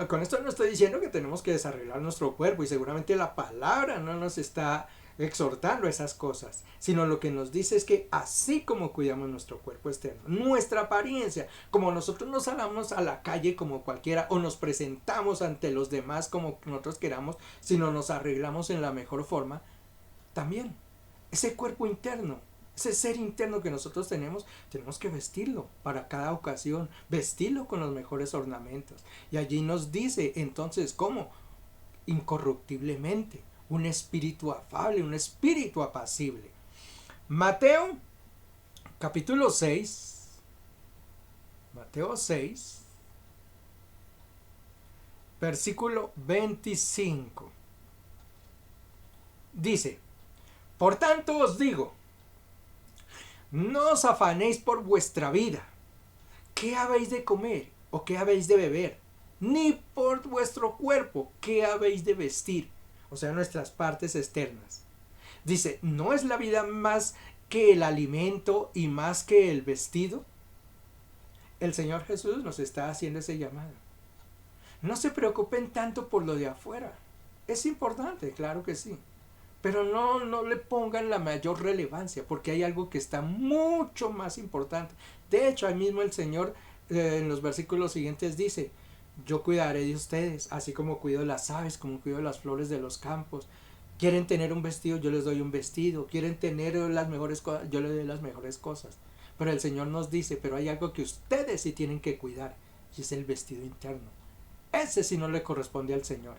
[SPEAKER 1] Con esto no estoy diciendo que tenemos que desarreglar nuestro cuerpo, y seguramente la palabra no nos está exhortando esas cosas, sino lo que nos dice es que así como cuidamos nuestro cuerpo externo, nuestra apariencia, como nosotros nos salamos a la calle como cualquiera o nos presentamos ante los demás como nosotros queramos, sino nos arreglamos en la mejor forma, también ese cuerpo interno, ese ser interno que nosotros tenemos que vestirlo para cada ocasión, vestirlo con los mejores ornamentos. Y allí nos dice entonces cómo, incorruptiblemente, un espíritu afable, un espíritu apacible. Mateo capítulo 6, Mateo 6, versículo 25. Dice, por tanto os digo, no os afanéis por vuestra vida, qué habéis de comer o qué habéis de beber, ni por vuestro cuerpo, qué habéis de vestir, o sea, nuestras partes externas. Dice, ¿no es la vida más que el alimento y más que el vestido? El Señor Jesús nos está haciendo ese llamado. No se preocupen tanto por lo de afuera. Es importante, claro que sí. Pero no le pongan la mayor relevancia, porque hay algo que está mucho más importante. De hecho, ahí mismo el Señor en los versículos siguientes dice, yo cuidaré de ustedes, así como cuido las aves, como cuido las flores de los campos. Quieren tener un vestido, yo les doy un vestido. Quieren tener las mejores cosas, yo les doy las mejores cosas. Pero el Señor nos dice, pero hay algo que ustedes sí tienen que cuidar, y es el vestido interno. Ese sí no le corresponde al Señor.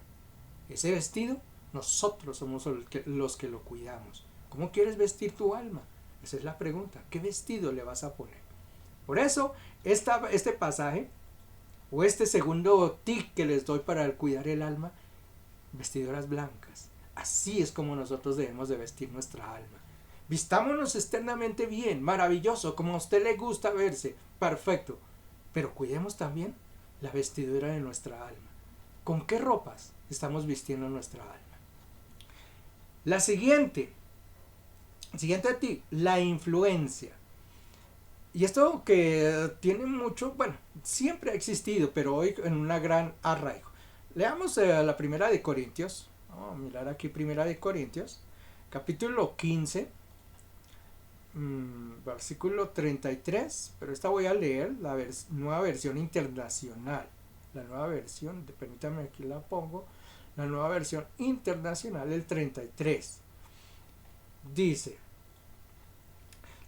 [SPEAKER 1] Ese vestido, nosotros somos los que lo cuidamos. ¿Cómo quieres vestir tu alma? Esa es la pregunta. ¿Qué vestido le vas a poner? Por eso, este pasaje, o este segundo tip que les doy para cuidar el alma, vestiduras blancas. Así es como nosotros debemos de vestir nuestra alma. Vistámonos externamente bien, maravilloso, como a usted le gusta verse, perfecto. Pero cuidemos también la vestidura de nuestra alma. ¿Con qué ropas estamos vistiendo nuestra alma? La siguiente a ti, la influencia. Y esto que tiene mucho, bueno, siempre ha existido, pero hoy en una gran arraigo. Leamos la primera de Corintios. Vamos a mirar aquí primera de Corintios, capítulo 15, versículo 33, pero esta voy a leer la nueva versión internacional. La nueva versión, permítame aquí la pongo, la nueva versión internacional del 33. Dice,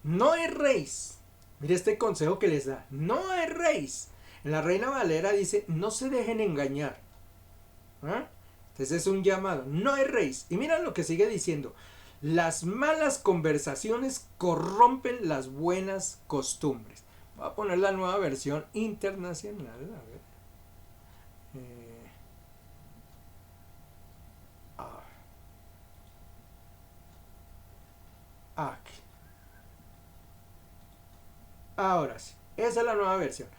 [SPEAKER 1] no erréis. Mire este consejo que les da, no erréis. En la Reina Valera dice, no se dejen engañar. Entonces es un llamado, no erréis. Y mira lo que sigue diciendo, las malas conversaciones corrompen las buenas costumbres. Voy a poner la nueva versión internacional, a ver. Aquí. Ahora sí, esa es la nueva versión.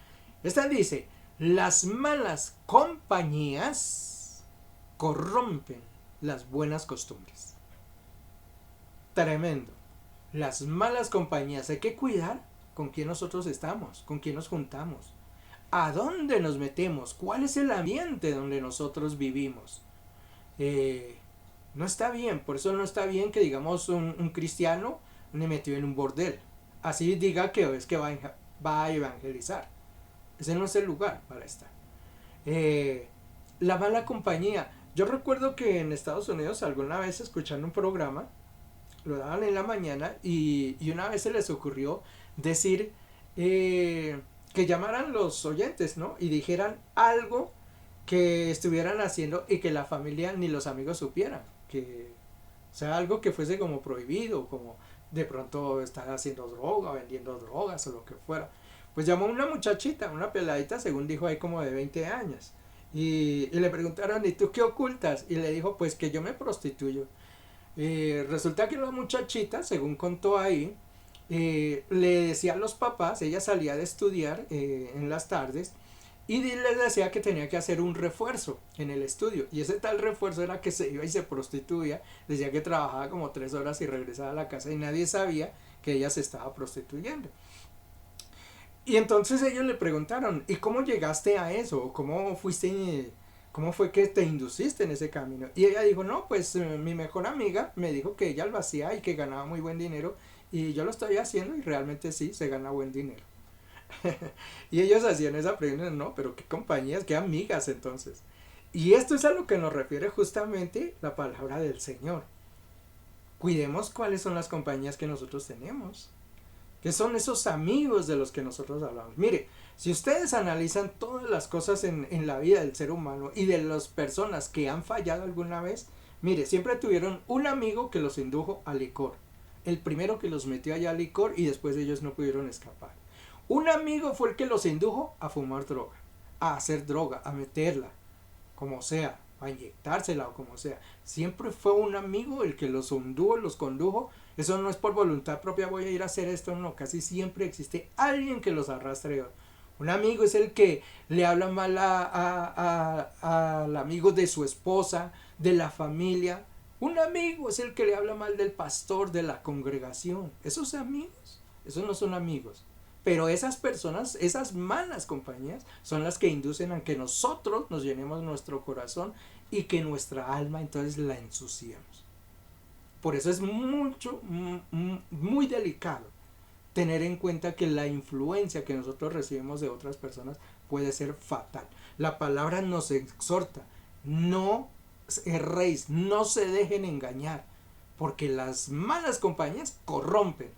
[SPEAKER 1] Esta dice, las malas compañías corrompen las buenas costumbres. Tremendo. Las malas compañías, hay que cuidar con quién nosotros estamos, con quién nos juntamos, a dónde nos metemos, cuál es el ambiente donde nosotros vivimos. No está bien, por eso no está bien que digamos un cristiano me metió en un bordel. Así diga que es que va a evangelizar. Ese no es el lugar para estar. La mala compañía. Yo recuerdo que en Estados Unidos alguna vez escuchando un programa, lo daban en la mañana y una vez se les ocurrió decir que llamaran los oyentes, ¿no? Y dijeran algo que estuvieran haciendo y que la familia ni los amigos supieran. O sea, algo que fuese como prohibido, como de pronto estar haciendo droga, vendiendo drogas o lo que fuera. Pues llamó una muchachita, una peladita, según dijo ahí como de 20 años. Y le preguntaron, ¿y tú qué ocultas? Y le dijo, pues que yo me prostituyo. Resulta que la muchachita, según contó ahí, le decía a los papás, ella salía de estudiar en las tardes, y les decía que tenía que hacer un refuerzo en el estudio. Y ese tal refuerzo era que se iba y se prostituía. Decía que trabajaba como 3 horas y regresaba a la casa y nadie sabía que ella se estaba prostituyendo. Y entonces ellos le preguntaron, ¿y cómo llegaste a eso? ¿Cómo fue que te induciste en ese camino? Y ella dijo, no, pues mi mejor amiga me dijo que ella lo hacía y que ganaba muy buen dinero. Y yo lo estoy haciendo y realmente sí, se gana buen dinero. Y ellos hacían esa pregunta, no, pero qué compañías, qué amigas entonces. Y esto es a lo que nos refiere justamente la palabra del Señor. Cuidemos cuáles son las compañías que nosotros tenemos, que son esos amigos de los que nosotros hablamos. Mire, si ustedes analizan todas las cosas en la vida del ser humano y de las personas que han fallado alguna vez, mire, siempre tuvieron un amigo que los indujo al licor, el primero que los metió allá al licor y después ellos no pudieron escapar. Un amigo fue el que los indujo a fumar droga, a hacer droga, a meterla, como sea, a inyectársela o como sea. Siempre fue un amigo el que los indujo, los condujo. Eso no es por voluntad propia, voy a ir a hacer esto, no. Casi siempre existe alguien que los arrastre. Un amigo es el que le habla mal al amigo de su esposa, de la familia. Un amigo es el que le habla mal del pastor, de la congregación. Esos amigos, esos no son amigos. Pero esas personas, esas malas compañías, son las que inducen a que nosotros nos llenemos nuestro corazón y que nuestra alma entonces la ensuciemos. Por eso es muy delicado tener en cuenta que la influencia que nosotros recibimos de otras personas puede ser fatal. La palabra nos exhorta, no erréis, no se dejen engañar, porque las malas compañías corrompen.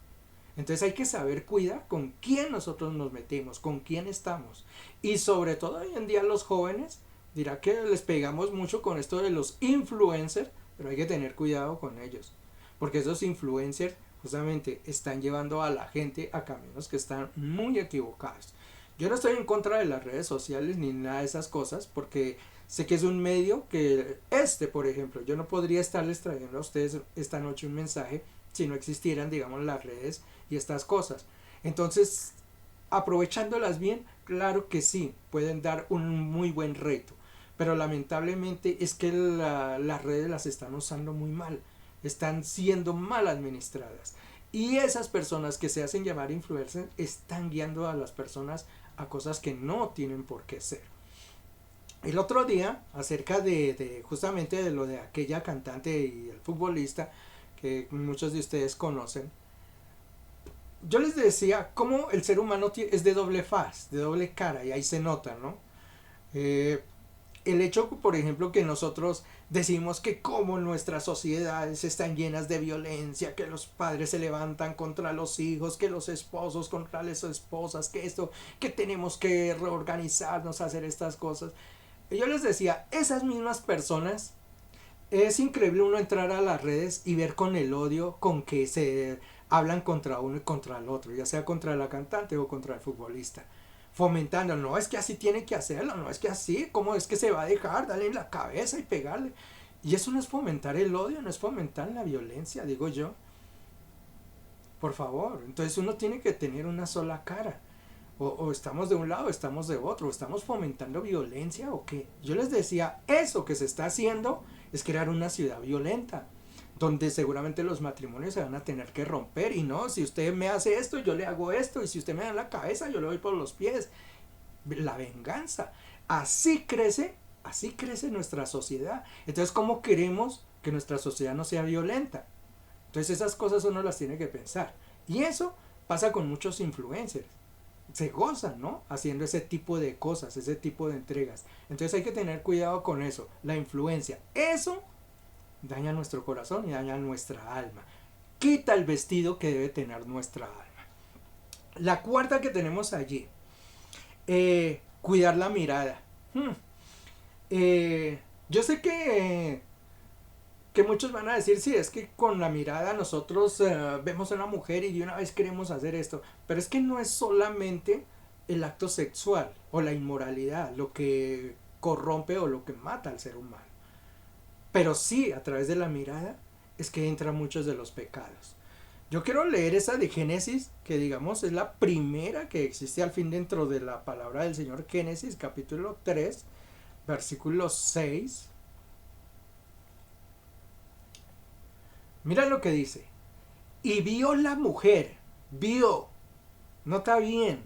[SPEAKER 1] Entonces hay que saber cuidar con quién nosotros nos metemos, con quién estamos. Y sobre todo hoy en día los jóvenes, dirá que les pegamos mucho con esto de los influencers, pero hay que tener cuidado con ellos. Porque esos influencers justamente están llevando a la gente a caminos que están muy equivocados. Yo no estoy en contra de las redes sociales ni nada de esas cosas, porque sé que es un medio que por ejemplo, yo no podría estarles trayendo a ustedes esta noche un mensaje si no existieran, digamos, las redes y estas cosas. Entonces, aprovechándolas bien, claro que sí, pueden dar un muy buen reto. Pero lamentablemente es que las redes las están usando muy mal, están siendo mal administradas. Y esas personas que se hacen llamar influencers están guiando a las personas a cosas que no tienen por qué ser. El otro día, acerca de justamente de lo de aquella cantante y el futbolista que muchos de ustedes conocen, yo les decía cómo el ser humano es de doble faz, de doble cara, y ahí se nota, ¿no? Eh, el hecho, por ejemplo, que nosotros decimos que como nuestras sociedades están llenas de violencia, que los padres se levantan contra los hijos, que los esposos contra las esposas, que esto, que tenemos que reorganizarnos, hacer estas cosas. Y yo les decía, esas mismas personas, es increíble uno entrar a las redes y ver con el odio con que se hablan contra uno y contra el otro, ya sea contra la cantante o contra el futbolista. Fomentando, no es que así tiene que hacerlo, no es que así, ¿cómo es que se va a dejar? Darle en la cabeza y pegarle. Y eso no es fomentar el odio, no es fomentar la violencia, digo yo. Por favor, entonces uno tiene que tener una sola cara. O estamos de un lado o estamos de otro, o estamos fomentando violencia o qué. Yo les decía, eso que se está haciendo es crear una ciudad violenta, donde seguramente los matrimonios se van a tener que romper. Y no, si usted me hace esto, yo le hago esto, y si usted me da la cabeza, yo le doy por los pies. La venganza. Así crece nuestra sociedad. Entonces, ¿cómo queremos que nuestra sociedad no sea violenta? Entonces, esas cosas uno las tiene que pensar. Y eso pasa con muchos influencers. Se gozan, ¿no? Haciendo ese tipo de cosas, ese tipo de entregas. Entonces hay que tener cuidado con eso, la influencia. Eso daña nuestro corazón y daña nuestra alma. Quita el vestido que debe tener nuestra alma. La cuarta que tenemos allí, cuidar la mirada. Yo sé que muchos van a decir, sí, es que con la mirada nosotros vemos a una mujer y de una vez queremos hacer esto, pero es que no es solamente el acto sexual o la inmoralidad lo que corrompe o lo que mata al ser humano, pero sí a través de la mirada es que entran muchos de los pecados. Yo quiero leer esa de Génesis, que digamos es la primera que existe al fin dentro de la palabra del Señor. Génesis capítulo 3 versículo 6. Mira lo que dice. Y vio la mujer, vio, nota bien,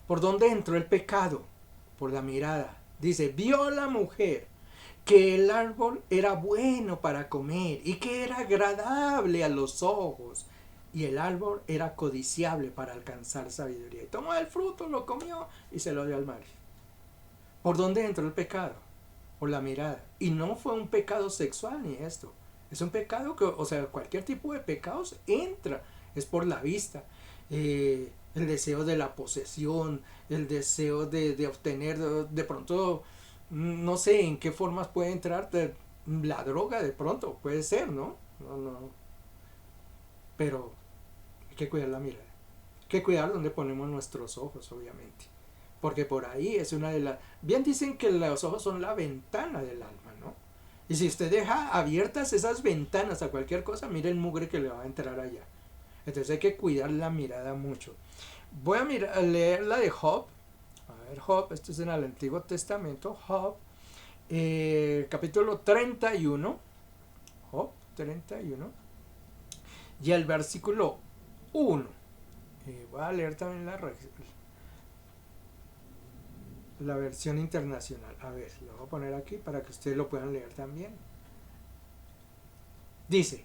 [SPEAKER 1] por dónde entró el pecado, por la mirada. Dice, vio la mujer que el árbol era bueno para comer y que era agradable a los ojos, y el árbol era codiciable para alcanzar sabiduría. Y tomó el fruto, lo comió y se lo dio al marido. ¿Por dónde entró el pecado? Por la mirada. Y no fue un pecado sexual ni esto. Es un pecado que, o sea, cualquier tipo de pecados entra. Es por la vista. El deseo de la posesión, el deseo de obtener, de pronto, no sé en qué formas puede entrar. La droga de pronto, puede ser, ¿no? No. Pero hay que cuidar la mirada. que cuidar donde ponemos nuestros ojos, obviamente. Porque por ahí es una de las... Bien dicen que los ojos son la ventana del alma, ¿no? Y si usted deja abiertas esas ventanas a cualquier cosa, mire el mugre que le va a entrar allá. Entonces hay que cuidar la mirada mucho. Voy a leer la de Job. A ver, Job, esto es en el Antiguo Testamento. Job, capítulo 31. Job 31. Y el versículo 1. Voy a leer también la versión internacional. A ver, lo voy a poner aquí para que ustedes lo puedan leer también. Dice: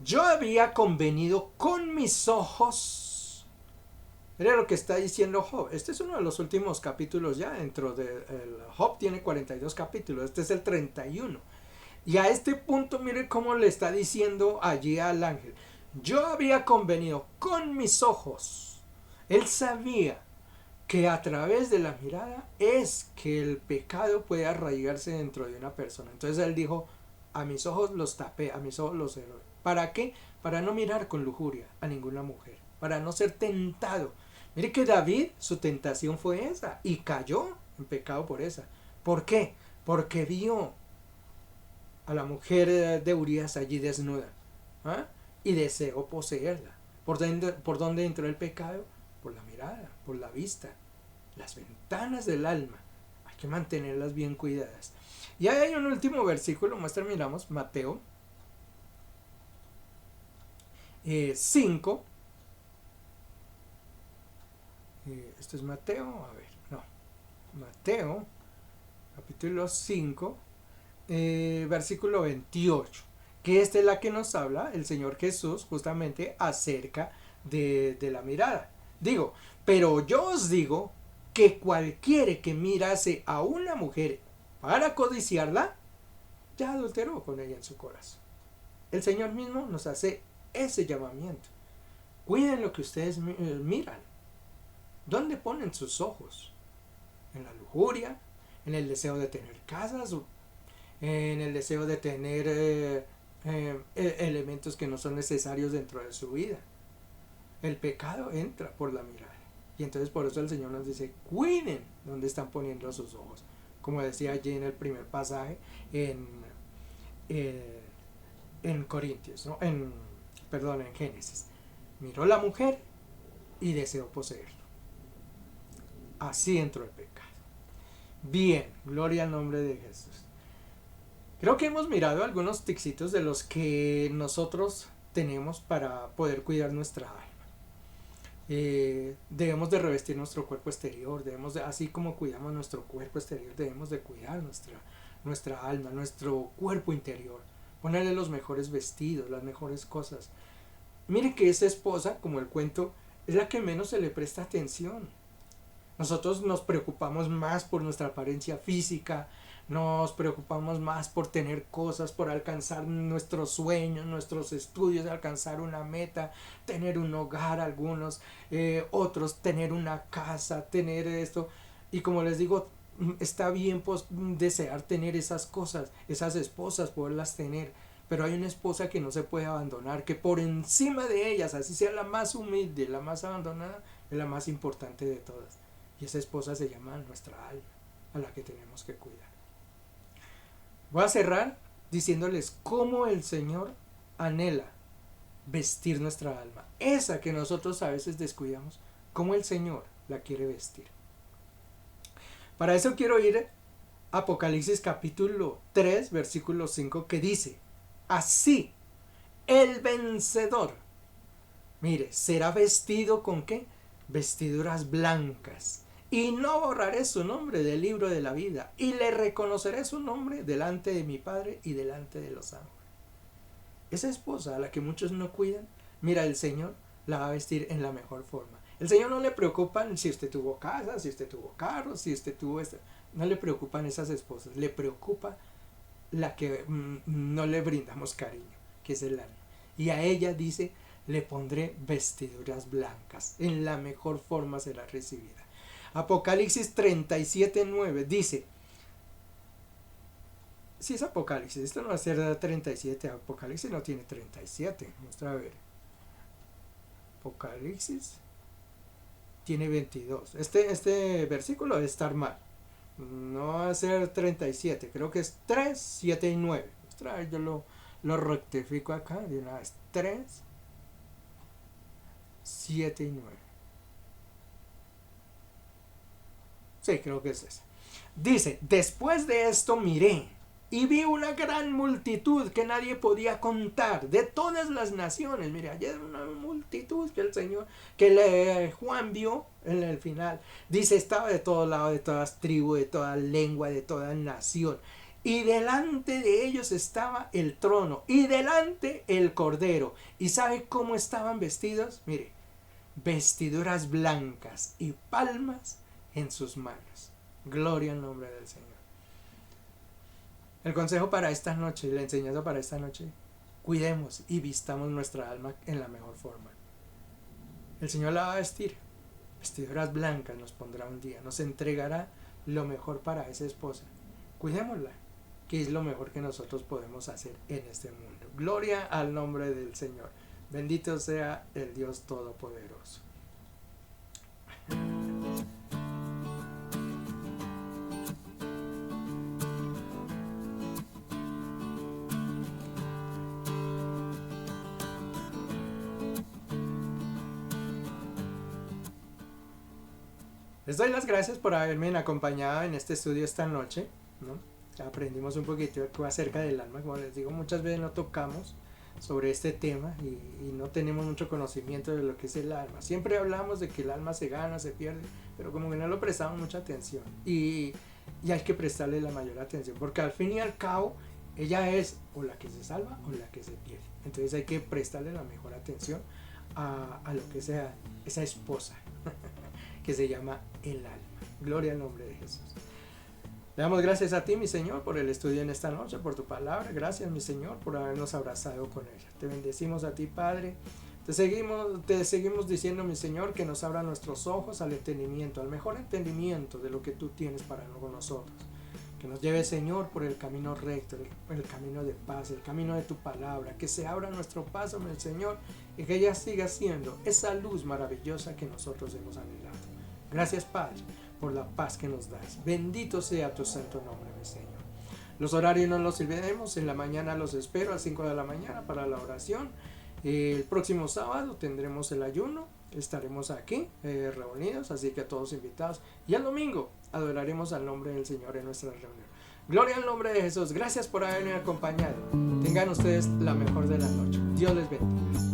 [SPEAKER 1] yo había convenido con mis ojos. Era lo que está diciendo Job. Este es uno de los últimos capítulos ya. Dentro de Job tiene 42 capítulos. Este es el 31. Y a este punto, mire cómo le está diciendo allí al ángel: yo había convenido con mis ojos. Él sabía que a través de la mirada es que el pecado puede arraigarse dentro de una persona. Entonces él dijo: a mis ojos los tapé, a mis ojos los cerré. ¿Para qué? Para no mirar con lujuria a ninguna mujer, para no ser tentado. Mire que David, su tentación fue esa, y cayó en pecado por esa. ¿Por qué? Porque vio a la mujer de Urías allí desnuda, ¿ah? Y deseó poseerla. ¿Por dónde entró el pecado? Por la mirada, por la vista. Las ventanas del alma hay que mantenerlas bien cuidadas. Y ahí hay un último versículo, más terminamos, Mateo 5. Esto es Mateo, a ver, no, Mateo capítulo 5, versículo 28, que esta es la que nos habla el Señor Jesús justamente acerca de la mirada. Digo, pero yo os digo que cualquiera que mirase a una mujer para codiciarla, ya adulteró con ella en su corazón. El Señor mismo nos hace ese llamamiento. Cuiden lo que ustedes miran. ¿Dónde ponen sus ojos? ¿En la lujuria? ¿En el deseo de tener casas? ¿En el deseo de tener elementos que no son necesarios dentro de su vida? El pecado entra por la mirada. Y entonces por eso el Señor nos dice: cuiden dónde están poniendo sus ojos. Como decía allí en el primer pasaje en Corintios, ¿no? En Génesis. Miró la mujer y deseó poseerlo. Así entró el pecado. Bien, gloria al nombre de Jesús. Creo que hemos mirado algunos tixitos de los que nosotros tenemos para poder cuidar nuestra alma. Debemos de revestir nuestro cuerpo exterior, así como cuidamos nuestro cuerpo exterior, debemos de cuidar nuestra alma, nuestro cuerpo interior, ponerle los mejores vestidos, las mejores cosas. Mire que esa esposa, como el cuento, es la que menos se le presta atención. Nosotros nos preocupamos más por nuestra apariencia física, nos preocupamos más por tener cosas, por alcanzar nuestros sueños, nuestros estudios, alcanzar una meta, tener un hogar, algunos, otros tener una casa, tener esto. Y como les digo, está bien desear tener esas cosas, esas esposas, poderlas tener. Pero hay una esposa que no se puede abandonar, que por encima de ellas, así sea la más humilde, la más abandonada, es la más importante de todas. Y esa esposa se llama nuestra alma, a la que tenemos que cuidar. Voy a cerrar diciéndoles cómo el Señor anhela vestir nuestra alma. Esa que nosotros a veces descuidamos, cómo el Señor la quiere vestir. Para eso quiero ir a Apocalipsis capítulo 3, versículo 5, que dice: así, el vencedor, mire, será vestido ¿con qué? Vestiduras blancas. Y no borraré su nombre del libro de la vida, y le reconoceré su nombre delante de mi Padre y delante de los ángeles. Esa esposa a la que muchos no cuidan, mira, el Señor la va a vestir en la mejor forma. El Señor no le preocupan si usted tuvo casa, si usted tuvo carro, si usted tuvo esto. No le preocupan esas esposas, le preocupa la que no le brindamos cariño, que es el alma. Y a ella dice: le pondré vestiduras blancas, en la mejor forma será recibida. Apocalipsis 37:9 dice, si es Apocalipsis, esto no va a ser 37, Apocalipsis no tiene 37, vamos a ver, Apocalipsis tiene 22. Este versículo debe estar mal. No va a ser 37, creo que es 3, 7 y 9. Ostras, yo lo rectifico acá de una vez. 3, 7 y 9. Sí, creo que es ese. Dice, después de esto miré y vi una gran multitud que nadie podía contar, de todas las naciones. Mira, allá era una multitud que el Señor, Juan vio en el final. Dice, estaba de todos lados, de todas tribus, de toda lengua, de toda nación. Y delante de ellos estaba el trono y delante el cordero. ¿Y sabe cómo estaban vestidos? Mire, vestiduras blancas y palmas en sus manos. Gloria al nombre del Señor. El consejo para esta noche, la enseñanza para esta noche, cuidemos y vistamos nuestra alma en la mejor forma. El Señor la va a vestir, vestiduras blancas nos pondrá un día, nos entregará lo mejor para esa esposa. Cuidémosla, que es lo mejor que nosotros podemos hacer en este mundo. Gloria al nombre del Señor. Bendito sea el Dios Todopoderoso. Les doy las gracias por haberme acompañado en este estudio esta noche, ¿no? Aprendimos un poquito acerca del alma. Como les digo, muchas veces no tocamos sobre este tema y no tenemos mucho conocimiento de lo que es el alma. Siempre hablamos de que el alma se gana, se pierde, pero como que no lo prestamos mucha atención y hay que prestarle la mayor atención, porque al fin y al cabo ella es o la que se salva o la que se pierde. Entonces hay que prestarle la mejor atención a lo que sea esa esposa que se llama el alma. Gloria al nombre de Jesús. Le damos gracias a ti, mi Señor, por el estudio en esta noche, por tu palabra. Gracias, mi Señor, por habernos abrazado con ella. Te bendecimos a ti, Padre. Te seguimos diciendo, mi Señor, que nos abra nuestros ojos al entendimiento, al mejor entendimiento de lo que tú tienes para nosotros. Que nos lleve, Señor, por el camino recto, el camino de paz, el camino de tu palabra. Que se abra nuestro paso, mi Señor, y que ella siga siendo esa luz maravillosa que nosotros hemos anhelado. Gracias, Padre, por la paz que nos das. Bendito sea tu santo nombre, mi Señor. Los horarios no los olvidemos. En la mañana los espero a 5 de la mañana para la oración. El próximo sábado tendremos el ayuno. Estaremos aquí reunidos, así que a todos invitados. Y el domingo adoraremos al nombre del Señor en nuestra reunión. Gloria al nombre de Jesús. Gracias por haberme acompañado. Tengan ustedes la mejor de la noche. Dios les bendiga.